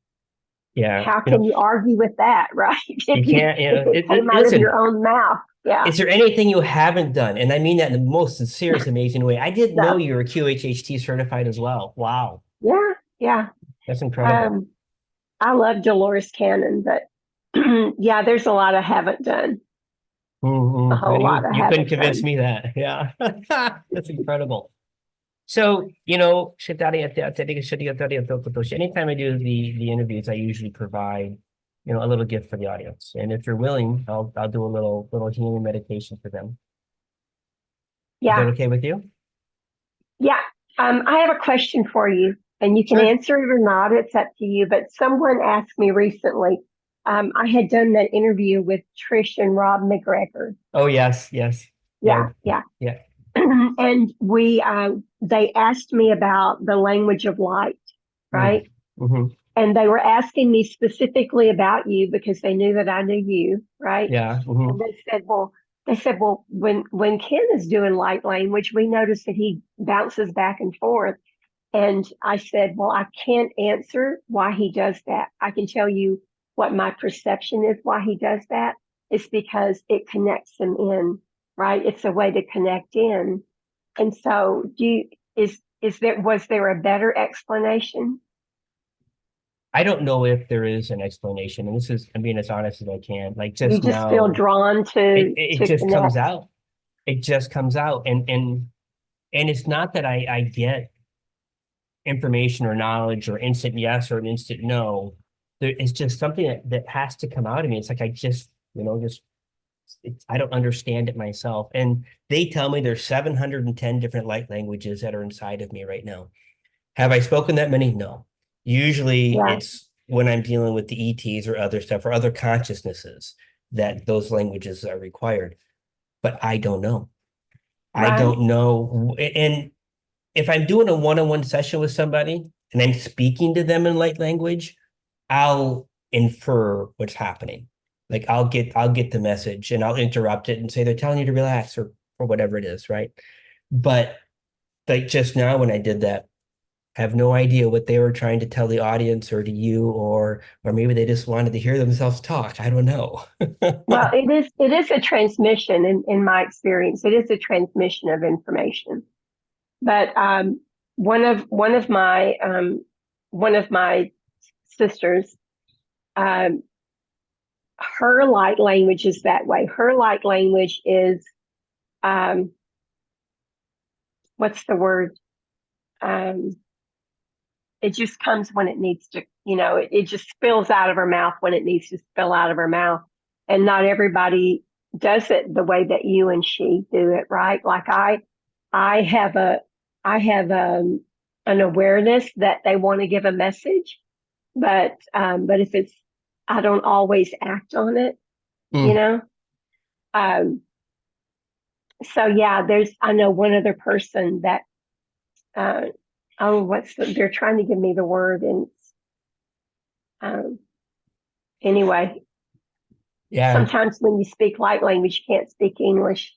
Speaker 2: Yeah.
Speaker 1: How can you argue with that, right?
Speaker 2: You can't,
Speaker 1: If it came out of your
Speaker 2: listen,
Speaker 1: own mouth. Yeah.
Speaker 2: is there anything you haven't done? And I mean that in the most sincere, amazing way. I didn't know
Speaker 1: So
Speaker 2: you were QHHT certified as well. Wow.
Speaker 1: yeah, yeah.
Speaker 2: That's incredible.
Speaker 1: Um, I love Dolores Cannon, but yeah, there's a lot I haven't done. A
Speaker 2: Mm-hmm.
Speaker 1: whole lot I
Speaker 2: You couldn't
Speaker 1: haven't
Speaker 2: convince
Speaker 1: done.
Speaker 2: me that. Yeah. That's incredible. So, anytime I do the interviews, I usually provide, a little gift for the audience. And if you're willing, I'll do a little healing meditation for them. Is that
Speaker 1: Yeah,
Speaker 2: okay with you?
Speaker 1: yeah. I have a question for you, and you can
Speaker 2: Sure.
Speaker 1: answer it or not. It's up to you. But someone asked me recently. I had done that interview with Trish and Rob McGregor.
Speaker 2: Oh, yes, yes. Yeah,
Speaker 1: Yeah, yeah.
Speaker 2: yeah.
Speaker 1: And they asked me about the language of light,
Speaker 2: Mm.
Speaker 1: right?
Speaker 2: Hmm.
Speaker 1: And they were asking me specifically about you because they knew that I knew you, right?
Speaker 2: Yeah.
Speaker 1: And
Speaker 2: Hmm.
Speaker 1: they said, when Ken is doing light language, we notice that he bounces back and forth. And I said, well, I can't answer why he does that. I can tell you what my perception is why he does that. It's because it connects him in, right? It's a way to connect in. And so was there a better explanation?
Speaker 2: I don't know if there is an explanation, and this is, I'm being as honest as I can. Like
Speaker 1: You
Speaker 2: just
Speaker 1: just feel
Speaker 2: now,
Speaker 1: drawn
Speaker 2: it
Speaker 1: to
Speaker 2: just comes
Speaker 1: connect.
Speaker 2: out. It just comes out, and it's not that I get information or knowledge or instant yes or an instant no. It's just something that has to come out of me. It's like I just, I don't understand it myself. And they tell me there's 710 different light languages that are inside of me right now. Have I spoken that many? No. Usually
Speaker 1: Yeah,
Speaker 2: it's when I'm dealing with the ETs or other stuff or other consciousnesses that those languages are required. But I don't know. I
Speaker 1: right.
Speaker 2: don't know. And if I'm doing a one-on-one session with somebody and I'm speaking to them in light language, I'll infer what's happening. Like I'll get the message and I'll interrupt it and say they're telling you to relax or whatever it is, right? But like just now when I did that, I have no idea what they were trying to tell the audience or to you or maybe they just wanted to hear themselves talk. I don't know.
Speaker 1: Well, it is a transmission in my experience. It is a transmission of information. But one of my one of my sisters, um, her light language is that way. Her light language is, um, what's the word? Um, it just comes when it needs to, it just spills out of her mouth when it needs to spill out of her mouth. And not everybody does it the way that you and she do it, right? Like I have an awareness that they want to give a message, but if it's, I don't always act on it, you
Speaker 2: Mm.
Speaker 1: know? Um, so yeah, I know one other person that, uh, they're trying to give me the word, and um, anyway,
Speaker 2: Yeah.
Speaker 1: sometimes when you speak light language, you can't speak English.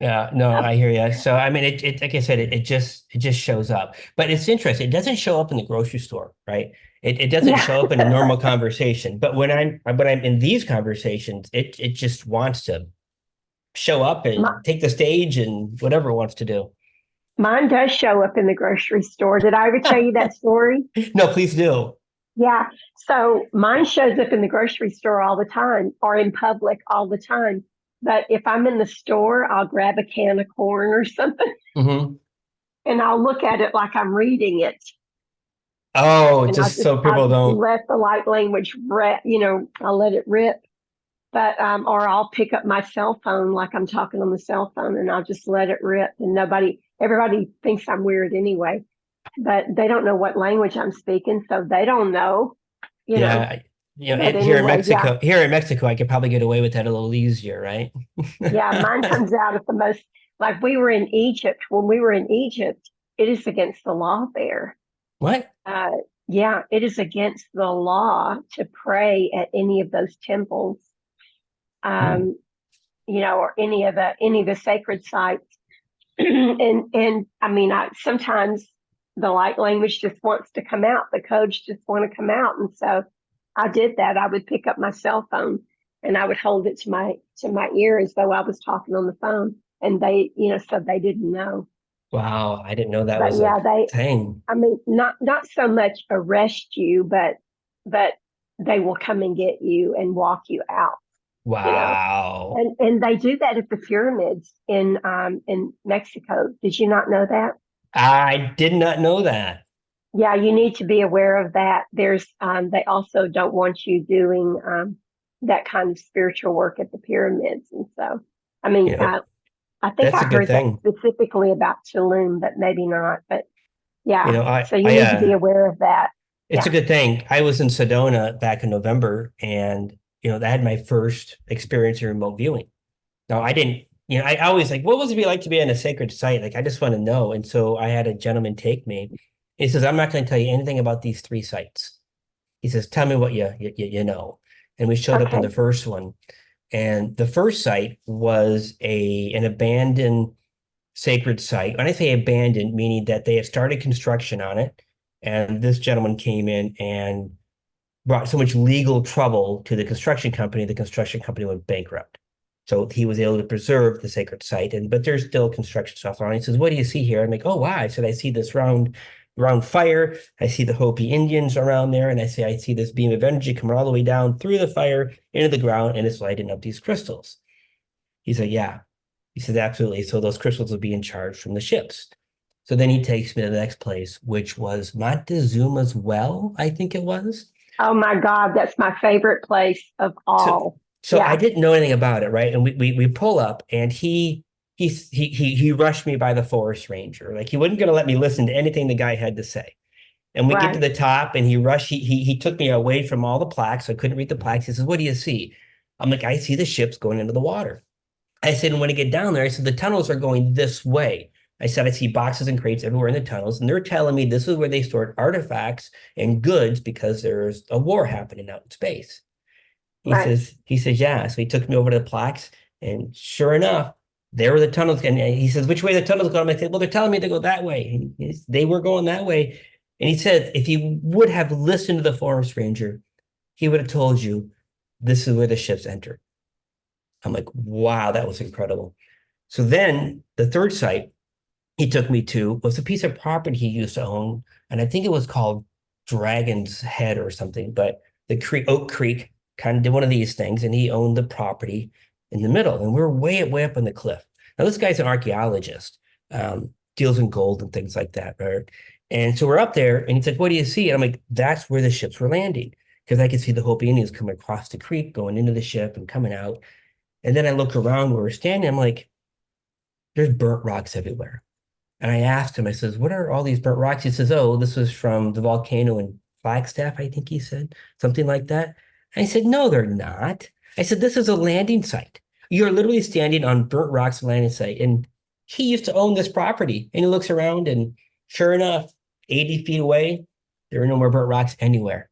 Speaker 2: Yeah, no, I hear you. So, I mean, it like I said, it just shows up. But it's interesting. It doesn't show up in the grocery store, right? It doesn't
Speaker 1: Yeah.
Speaker 2: show up in a normal conversation. But when I'm in these conversations, it just wants to show up
Speaker 1: My,
Speaker 2: and take the stage and whatever it wants to do.
Speaker 1: mine does show up in the grocery store. Did I ever tell you that story?
Speaker 2: No, please do.
Speaker 1: Yeah. So mine shows up in the grocery store all the time, or in public all the time. But if I'm in the store, I'll grab a can of corn or something,
Speaker 2: Hmm.
Speaker 1: and I'll look at it like I'm reading it.
Speaker 2: Oh,
Speaker 1: And
Speaker 2: just so
Speaker 1: I'll
Speaker 2: people
Speaker 1: just
Speaker 2: don't.
Speaker 1: let the light language rip, I'll let it rip. But or I'll pick up my cell phone like I'm talking on the cell phone, and I'll just let it rip, and everybody thinks I'm weird anyway, but they don't know what language I'm speaking, so they don't know, you know.
Speaker 2: Yeah,
Speaker 1: But
Speaker 2: here in
Speaker 1: anyway, yeah,
Speaker 2: Mexico, I could probably get away with that a little easier, right?
Speaker 1: yeah, mine comes out at the most. Like we were in Egypt. When we were in Egypt, it is against the law there.
Speaker 2: What?
Speaker 1: Uh, yeah, it is against the law to pray at any of those temples,
Speaker 2: Hmm.
Speaker 1: um, or any of the sacred sites. and I mean, sometimes the light language just wants to come out. The codes just want to come out, and so I did that. I would pick up my cell phone and I would hold it to my ear as though I was talking on the phone, and so they didn't know.
Speaker 2: Wow, I didn't know that
Speaker 1: But
Speaker 2: was a
Speaker 1: yeah,
Speaker 2: thing.
Speaker 1: I mean, not so much arrest you, but they will come and get you and walk you out. You know,
Speaker 2: Wow.
Speaker 1: and they do that at the pyramids in Mexico. Did you not know that?
Speaker 2: I did not know that.
Speaker 1: Yeah, you need to be aware of that. They also don't want you doing that kind of spiritual work at the pyramids, and so I mean,
Speaker 2: You know,
Speaker 1: I think
Speaker 2: that's
Speaker 1: I
Speaker 2: a good
Speaker 1: heard that
Speaker 2: thing.
Speaker 1: specifically about Tulum, but maybe not. But
Speaker 2: You
Speaker 1: yeah,
Speaker 2: know,
Speaker 1: so you need to be aware of that.
Speaker 2: it's a
Speaker 1: Yeah,
Speaker 2: good thing. I was in Sedona back in November, and I had my first experience in remote viewing. Now, I didn't, I always like, what would it be like to be on a sacred site? Like, I just want to know. And so I had a gentleman take me. He says, I'm not going to tell you anything about these three sites. He says, tell me what you know. And we showed up in
Speaker 1: okay,
Speaker 2: the first one. And the first site was an abandoned sacred site. When I say abandoned, meaning that they had started construction on it, and this gentleman came in and brought so much legal trouble to the construction company went bankrupt. So he was able to preserve the sacred site, but there's still construction stuff on it. He says, "What do you see here?" I'm like, "Oh wow!" I said, "I see this round fire. I see the Hopi Indians around there, and I see this beam of energy coming all the way down through the fire into the ground, and it's lighting up these crystals." He said, "Yeah." He said, "Absolutely." So those crystals will be in charge from the ships. So then he takes me to the next place, which was Montezuma's Well, I think it was.
Speaker 1: oh my God, that's my favorite place of
Speaker 2: So
Speaker 1: all.
Speaker 2: so I
Speaker 1: Yeah,
Speaker 2: didn't know anything about it, right? And we pull up, and he rushed me by the forest ranger. Like he wasn't going to let me listen to anything the guy had to say. And we get to
Speaker 1: right,
Speaker 2: the top, and he took me away from all the plaques. So I couldn't read the plaques. He says, "What do you see?" I'm like, "I see the ships going into the water." I said, "And when I get down there," I said, "the tunnels are going this way." I said, "I see boxes and crates everywhere in the tunnels, and they're telling me this is where they stored artifacts and goods because there's a war happening out in space."
Speaker 1: right,
Speaker 2: He says, "Yeah." So he took me over to the plaques, and sure enough, there were the tunnels. And he says, "Which way the tunnels go?" I said, "Well, they're telling me to go that way." And they were going that way. And he said, if he would have listened to the forest ranger, he would have told you this is where the ships entered. I'm like, wow, that was incredible. So then the third site he took me to was a piece of property he used to own, and I think it was called Dragon's Head or something. But the Oak Creek kind of did one of these things, and he owned the property in the middle, and we are way up on the cliff. Now this guy's an archaeologist, deals in gold and things like that, right? And so we're up there, and he's like, "What do you see?" And I'm like, "That's where the ships were landing." Because I could see the Hopi Indians coming across the creek, going into the ship and coming out. And then I look around where we're standing. I'm like, there's burnt rocks everywhere. And I asked him, I says, what are all these burnt rocks? He says, oh, this was from the volcano in Flagstaff, I think he said, something like that. And I said, no, they're not. I said, this is a landing site. You're literally standing on burnt rocks landing site. And he used to own this property. And he looks around, and sure enough, 80 feet away, there are no more burnt rocks anywhere.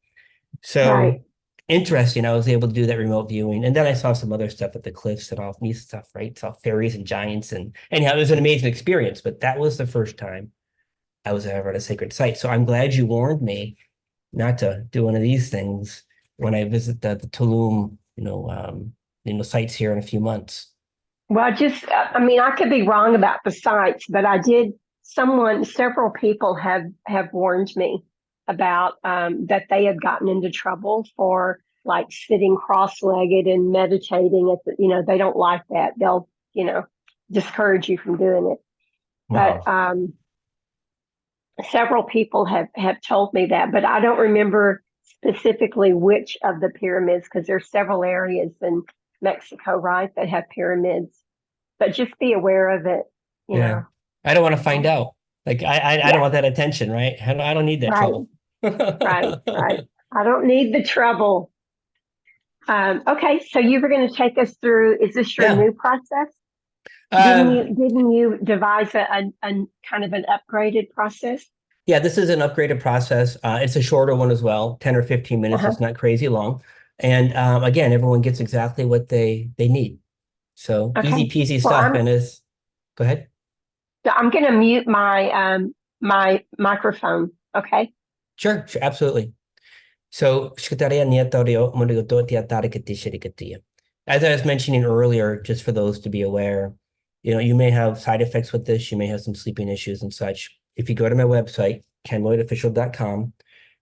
Speaker 1: Right.
Speaker 2: So interesting. I was able to do that remote viewing. And then I saw some other stuff at the cliffs and all neat stuff, right? Saw fairies and giants. And anyhow, it was an amazing experience. But that was the first time I was ever at a sacred site. So I'm glad you warned me not to do one of these things when I visit the Tulum, sites here in a few months.
Speaker 1: Well, I mean, I could be wrong about the sites, but several people have warned me about that they had gotten into trouble for like sitting cross-legged and meditating they don't like that. They'll, discourage you from doing it. But
Speaker 2: Wow.
Speaker 1: several people have told me that, but I don't remember specifically which of the pyramids because there's several areas in Mexico, right, that have pyramids. But just be aware of it, you
Speaker 2: Yeah.
Speaker 1: know.
Speaker 2: I don't want to find out. Like I don't
Speaker 1: Yeah,
Speaker 2: want that attention, right? I don't need that
Speaker 1: right,
Speaker 2: trouble.
Speaker 1: right. I don't need the trouble. Okay, so you were going to take us through. Is this your
Speaker 2: Yeah.
Speaker 1: new process? Didn't you
Speaker 2: Um,
Speaker 1: didn't you devise a kind of an upgraded process?
Speaker 2: Yeah, this is an upgraded process. It's a shorter one as well, 10 or 15 minutes.
Speaker 1: Uh-huh.
Speaker 2: It's not crazy long. And again, everyone gets exactly what they need. So
Speaker 1: Okay.
Speaker 2: easy peasy
Speaker 1: Well,
Speaker 2: stuff. And is go ahead.
Speaker 1: I'm going to mute my microphone. Okay.
Speaker 2: Sure, absolutely. So as I was mentioning earlier, just for those to be aware, you may have side effects with this. You may have some sleeping issues and such. If you go to my website, kenlloydofficial.com,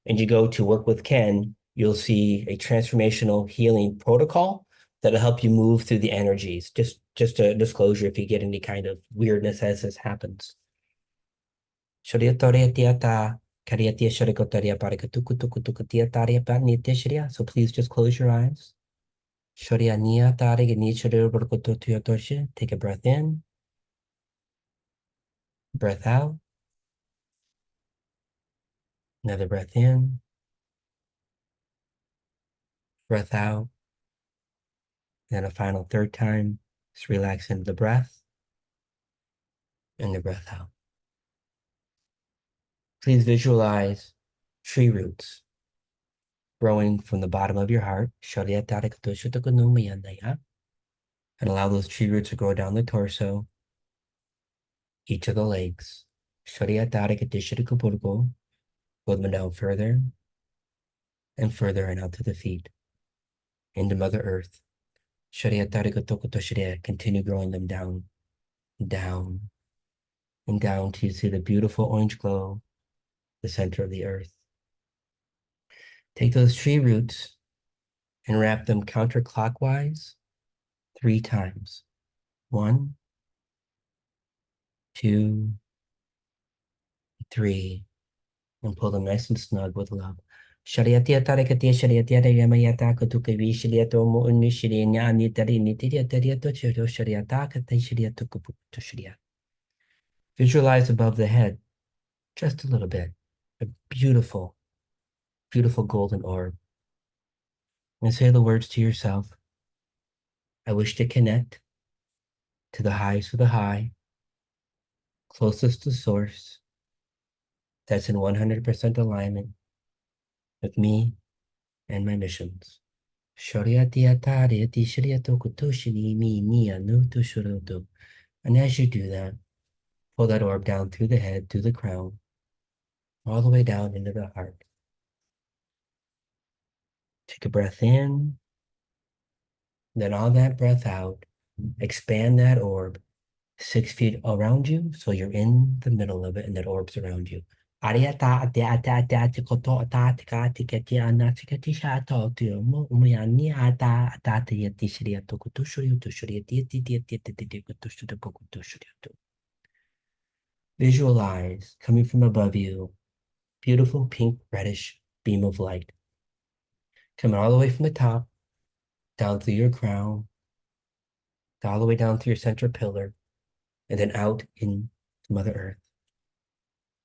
Speaker 2: and you go to work with Ken, you'll see a transformational healing protocol that'll help you move through the energies. Just a disclosure if you get any kind of weirdness as this happens. So please just close your eyes. Take a breath in, breath out, another breath in, breath out, and a final third time. Just relax into the breath and the breath out. Please visualize tree roots growing from the bottom of your heart. And allow those tree roots to grow down the torso, each of the legs. Pull them down further and further and out to the feet, into Mother Earth. Continue growing them down, down, and down till you see the beautiful orange glow, the center of the earth. Take those tree roots and wrap them counterclockwise 3 times. 1, 2, 3, and pull them nice and snug with love. Shariatia tarikatia shariatia yamayata kutukavi shariato mo unni sharianya anitari nitiria tariato chiro shariata kata shariato kuputo sharia. Visualize above the head just a little bit. A beautiful, beautiful golden orb. And say the words to yourself. I wish to connect to the highest of the high, closest to source, that's in 100% alignment with me and my missions. And as you do that, pull that orb down through the head, through the crown, all the way down into the heart. Take a breath in, then on that breath out, expand that orb 6 feet around you, so you're in the middle of it, and that orb's around you. Visualize coming from above you, beautiful pink reddish beam of light coming all the way from the top down through your crown, all the way down through your central pillar, and then out into Mother Earth.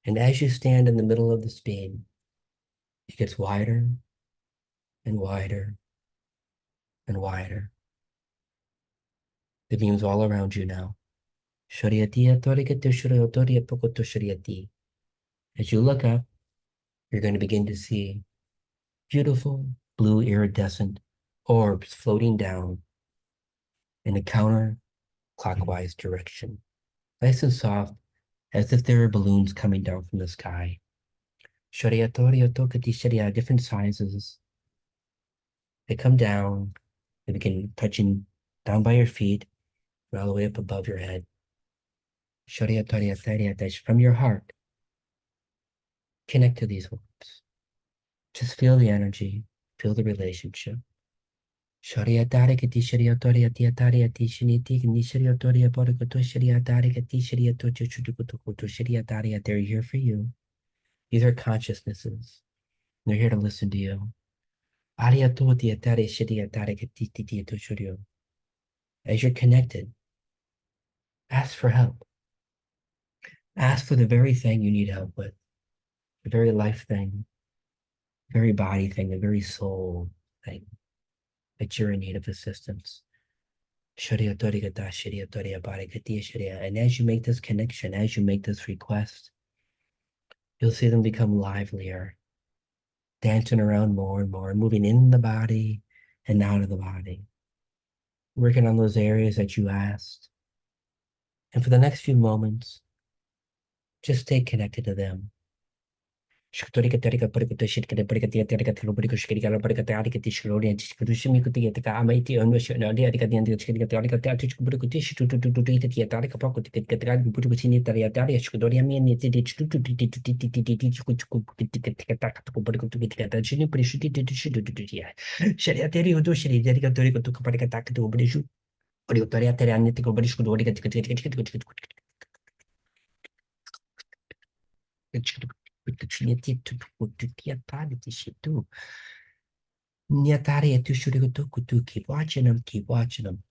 Speaker 2: And as you stand in the middle of this beam, it gets wider and wider and wider. The beam's all around you now. As you look up, you're going to begin to see beautiful blue iridescent orbs floating down in a counterclockwise direction, nice and soft, as if there were balloons coming down from the sky. Different sizes. They come down, they begin touching down by your feet, all the way up above your head. From your heart, connect to these orbs. Just feel the energy, feel the relationship. They're here for you. These are consciousnesses. They're here to listen to you. As you're connected, ask for help. Ask for the very thing you need help with, the very life thing, the very body thing, the very soul thing that you're in need of assistance. And as you make this connection, as you make this request, you'll see them become livelier, dancing around more and more, moving in the body and out of the body, working on those areas that you asked. And for the next few moments, just stay connected to them. Keep watching them, keep watching them.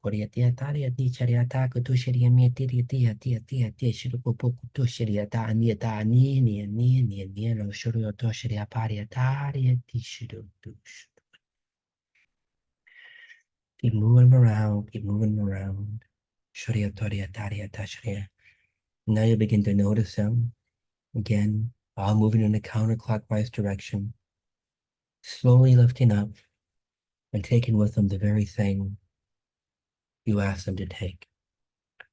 Speaker 2: Keep moving around, keep moving around. Now you begin to notice them again, all moving in a counterclockwise direction, slowly lifting up and taking with them the very thing you asked them to take.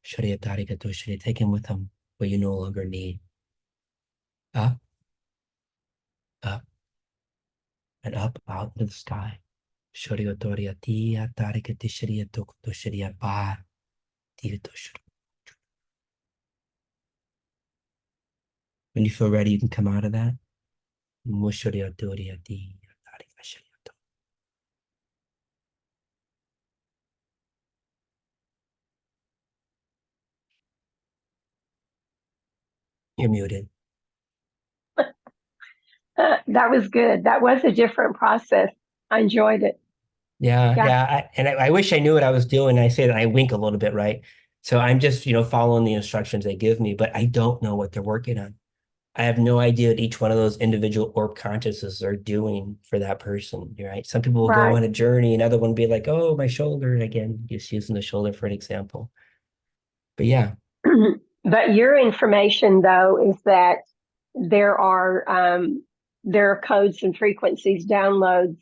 Speaker 2: Taking with them what you no longer need. Up, up, and up out into the sky. When you feel ready, you can come out of that. You're muted.
Speaker 1: That was good. That was a different process. I enjoyed it.
Speaker 2: Yeah. I wish I knew what I was doing. I say that I wink a little bit, right? So I'm just, following the instructions they give me, but I don't know what they're working on. I have no idea what each one of those individual orb consciousnesses are doing for that person, right? Some people will go
Speaker 1: Right.
Speaker 2: on a journey, another one be like, oh, my shoulder, again, just using the shoulder for an example. But yeah.
Speaker 1: But your information, though, is that there are codes and frequencies, downloads,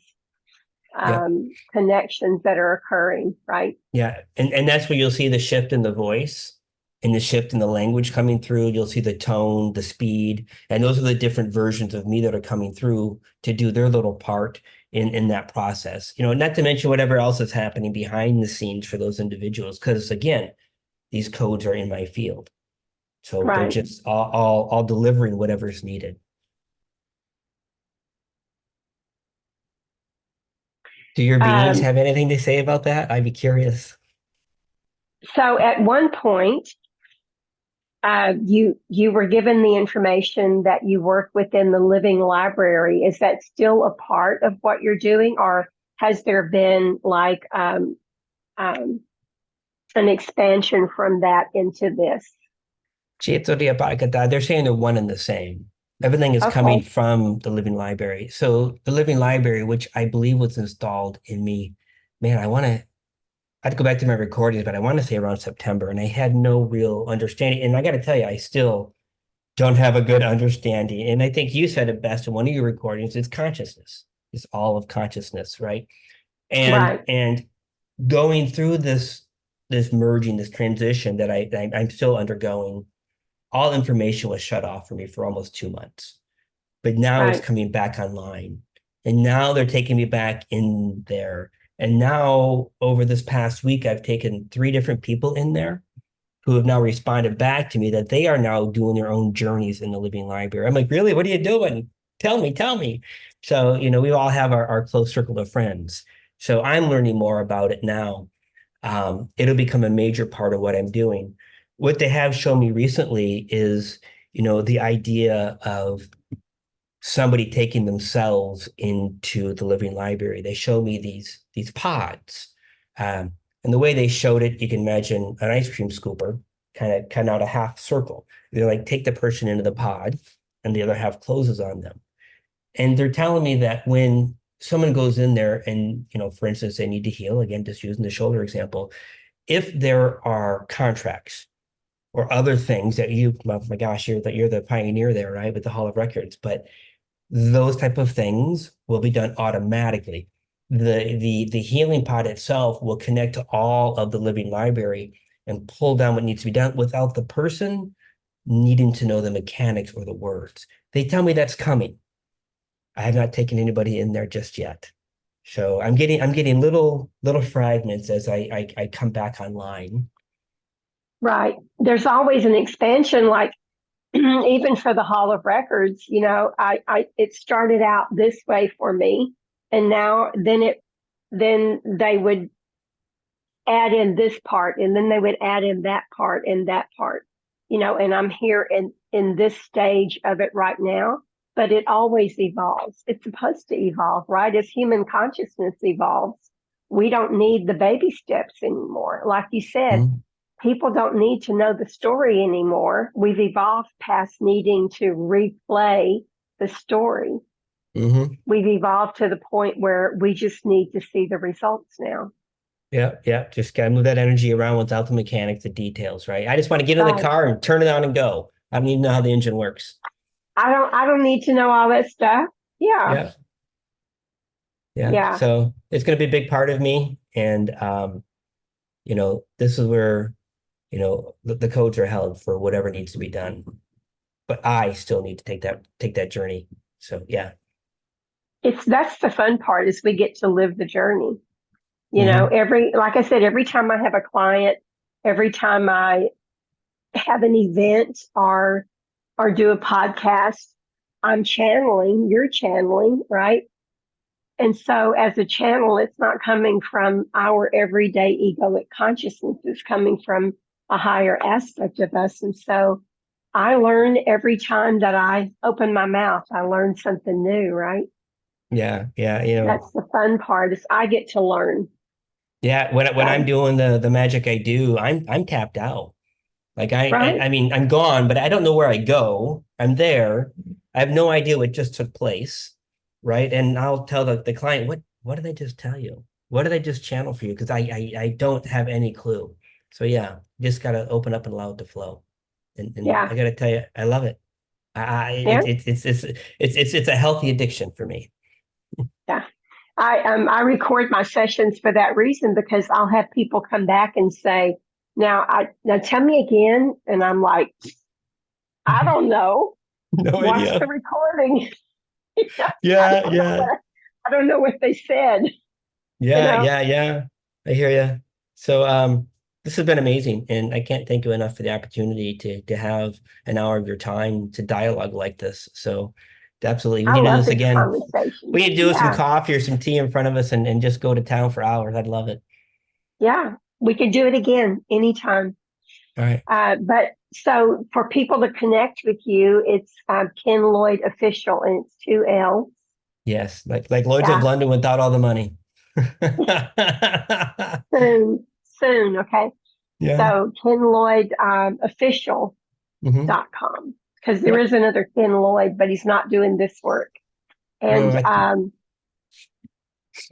Speaker 2: Yep.
Speaker 1: connections that are occurring, right?
Speaker 2: Yeah. And that's where you'll see the shift in the voice and the shift in the language coming through. You'll see the tone, the speed, and those are the different versions of me that are coming through to do their little part in that process. Not to mention whatever else is happening behind the scenes for those individuals. Because again, these codes are in my field. So they're
Speaker 1: Right.
Speaker 2: just all delivering whatever's needed. Do your beings
Speaker 1: Um,
Speaker 2: have anything to say about that? I'd be curious.
Speaker 1: so at one point, you were given the information that you work within the living library. Is that still a part of what you're doing, or has there been like um, an expansion from that into this?
Speaker 2: They're saying they're one and the same. Everything is coming
Speaker 1: Okay.
Speaker 2: from the living library. So the living library, which I believe was installed in me, man, I'd go back to my recordings, but I want to say around September, and I had no real understanding. And I got to tell you, I still don't have a good understanding. And I think you said it best in one of your recordings, it's consciousness. It's all of consciousness, right? And
Speaker 1: Right.
Speaker 2: and going through this merging, this transition that I'm still undergoing, all information was shut off for me for almost 2 months. But now it's
Speaker 1: Right.
Speaker 2: coming back online. And now they're taking me back in there. And now over this past week, I've taken 3 different people in there who have now responded back to me that they are now doing their own journeys in the living library. I'm like, really? What are you doing? Tell me, tell me. So, we all have our close circle of friends. So I'm learning more about it now. It'll become a major part of what I'm doing. What they have shown me recently is, the idea of somebody taking themselves into the living library. They show me these pods. And the way they showed it, you can imagine an ice cream scooper kind of out a half circle. They're like, take the person into the pod, and the other half closes on them. And they're telling me that when someone goes in there and, for instance, they need to heal, again, just using the shoulder example, if there are contracts or other things that oh my gosh, you're the pioneer there, right, with the Hall of Records, but those type of things will be done automatically. The healing pod itself will connect to all of the living library and pull down what needs to be done without the person needing to know the mechanics or the words. They tell me that's coming. I have not taken anybody in there just yet. So I'm getting little fragments as I come back online.
Speaker 1: Right. There's always an expansion, like even for the Hall of Records, it started out this way for me, and now then they would add in this part, and then they would add in that part and that part, and I'm here in this stage of it right now, but it always evolves. It's supposed to evolve, right? As human consciousness evolves, we don't need the baby steps anymore. Like you said,
Speaker 2: Mhm.
Speaker 1: people don't need to know the story anymore. We've evolved past needing to replay the story.
Speaker 2: Mhm.
Speaker 1: We've evolved to the point where we just need to see the results now.
Speaker 2: Yeah, yeah. Just gotta move that energy around without the mechanics, the details, right? I just want to get in the
Speaker 1: Right.
Speaker 2: car and turn it on and go. I don't even know how the engine works.
Speaker 1: I don't need to know all that stuff. Yeah.
Speaker 2: Yeah, yeah.
Speaker 1: Yeah.
Speaker 2: So it's gonna be a big part of me. And this is where, the codes are held for whatever needs to be done. But I still need to take that journey. So yeah.
Speaker 1: That's the fun part is we get to live the journey.
Speaker 2: Hmm.
Speaker 1: Like I said, every time I have a client, every time I have an event or do a podcast, I'm channeling, you're channeling, right? And so as a channel, it's not coming from our everyday egoic consciousness. It's coming from a higher aspect of us. And so I learn every time that I open my mouth, I learn something new, right?
Speaker 2: Yeah, yeah.
Speaker 1: That's the fun part is I get to learn.
Speaker 2: Yeah. When I'm
Speaker 1: So,
Speaker 2: doing the magic I do, I'm tapped out. Like
Speaker 1: right?
Speaker 2: I mean, I'm gone, but I don't know where I go. I'm there. I have no idea what just took place, right? And I'll tell the client, what did I just tell you? What did I just channel for you? Because I don't have any clue. So yeah, just gotta open up and allow it to flow. And I
Speaker 1: Yeah.
Speaker 2: gotta tell you, I love it.
Speaker 1: Yeah.
Speaker 2: It's a healthy addiction for me.
Speaker 1: Yeah. I record my sessions for that reason because I'll have people come back and say, now tell me again. And I'm like, I don't know.
Speaker 2: No
Speaker 1: Watch the
Speaker 2: idea.
Speaker 1: recording.
Speaker 2: Yeah, yeah.
Speaker 1: I don't know what they said, you
Speaker 2: Yeah,
Speaker 1: know?
Speaker 2: yeah, yeah. I hear you. So, This has been amazing, and I can't thank you enough for the opportunity to have an hour of your time to dialogue like this. So absolutely, we
Speaker 1: I
Speaker 2: need to do
Speaker 1: love
Speaker 2: this
Speaker 1: this
Speaker 2: again.
Speaker 1: conversation.
Speaker 2: We need to do it with some
Speaker 1: Yeah,
Speaker 2: coffee or some tea in front of us and just go to town for hours. I'd love it.
Speaker 1: yeah. We could do it again anytime.
Speaker 2: All right.
Speaker 1: But so for people to connect with you, it's Ken Lloyd Official, and it's 2 L's.
Speaker 2: Yes, like Lloyd's of
Speaker 1: Yeah,
Speaker 2: London without all the money.
Speaker 1: soon. Okay.
Speaker 2: Yeah.
Speaker 1: So Ken Lloyd Official.com,
Speaker 2: Hmm.
Speaker 1: because there
Speaker 2: Yep.
Speaker 1: is another Ken Lloyd, but he's not doing this work.
Speaker 2: No,
Speaker 1: And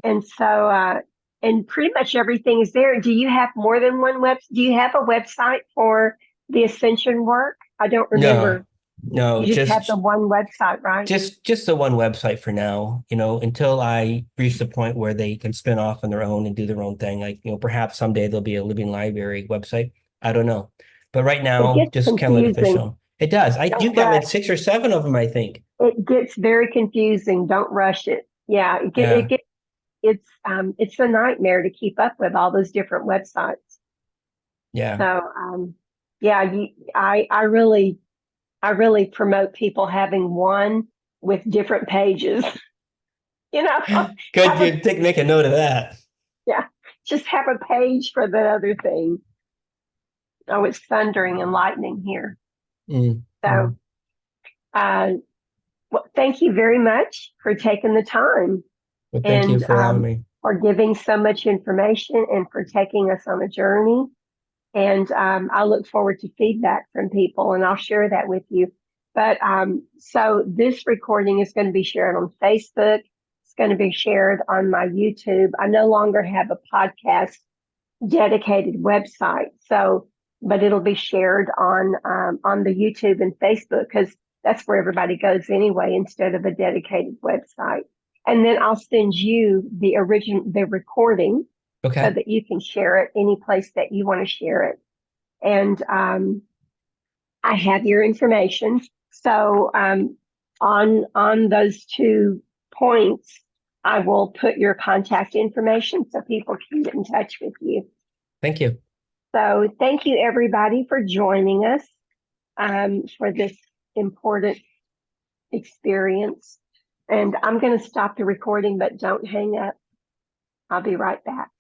Speaker 1: and so and pretty much everything is there. Do you have more than one web? Do you have a website for the ascension work? I don't
Speaker 2: no,
Speaker 1: remember.
Speaker 2: no,
Speaker 1: You just have the one website, right?
Speaker 2: just the one website for now, until I reach the point where they can spin off on their own and do their own thing. Like, perhaps someday there'll be a living library website. I don't know. But right
Speaker 1: It
Speaker 2: now,
Speaker 1: gets
Speaker 2: just Kenwood
Speaker 1: confusing.
Speaker 2: Official. It does.
Speaker 1: Don't
Speaker 2: You've got like
Speaker 1: rush.
Speaker 2: 6 or 7 of them, I think.
Speaker 1: It gets very confusing. Don't rush it. Yeah,
Speaker 2: Yeah.
Speaker 1: it's a nightmare to keep up with all those different websites.
Speaker 2: Yeah.
Speaker 1: So yeah, I really promote people having one with different pages. You know,
Speaker 2: Good.
Speaker 1: have a
Speaker 2: Make a note of that.
Speaker 1: yeah, just have a page for the other thing. Oh, it's thundering and lightning here.
Speaker 2: Mm,
Speaker 1: So
Speaker 2: mm.
Speaker 1: uh, well, thank you very much for taking the time
Speaker 2: Well, thank you
Speaker 1: and
Speaker 2: for allowing me.
Speaker 1: for giving so much information and for taking us on a journey. And I look forward to feedback from people, and I'll share that with you. But so this recording is going to be shared on Facebook. It's going to be shared on my YouTube. I no longer have a podcast dedicated website, so but it'll be shared on the YouTube and Facebook because that's where everybody goes anyway, instead of a dedicated website. And then I'll send you the recording so
Speaker 2: Okay.
Speaker 1: that you can share it any place that you want to share it. And I have your information. So on those 2 points, I will put your contact information so people can get in touch with you.
Speaker 2: Thank you.
Speaker 1: So thank you everybody for joining us for this important experience. And I'm going to stop the recording, but don't hang up. I'll be right back.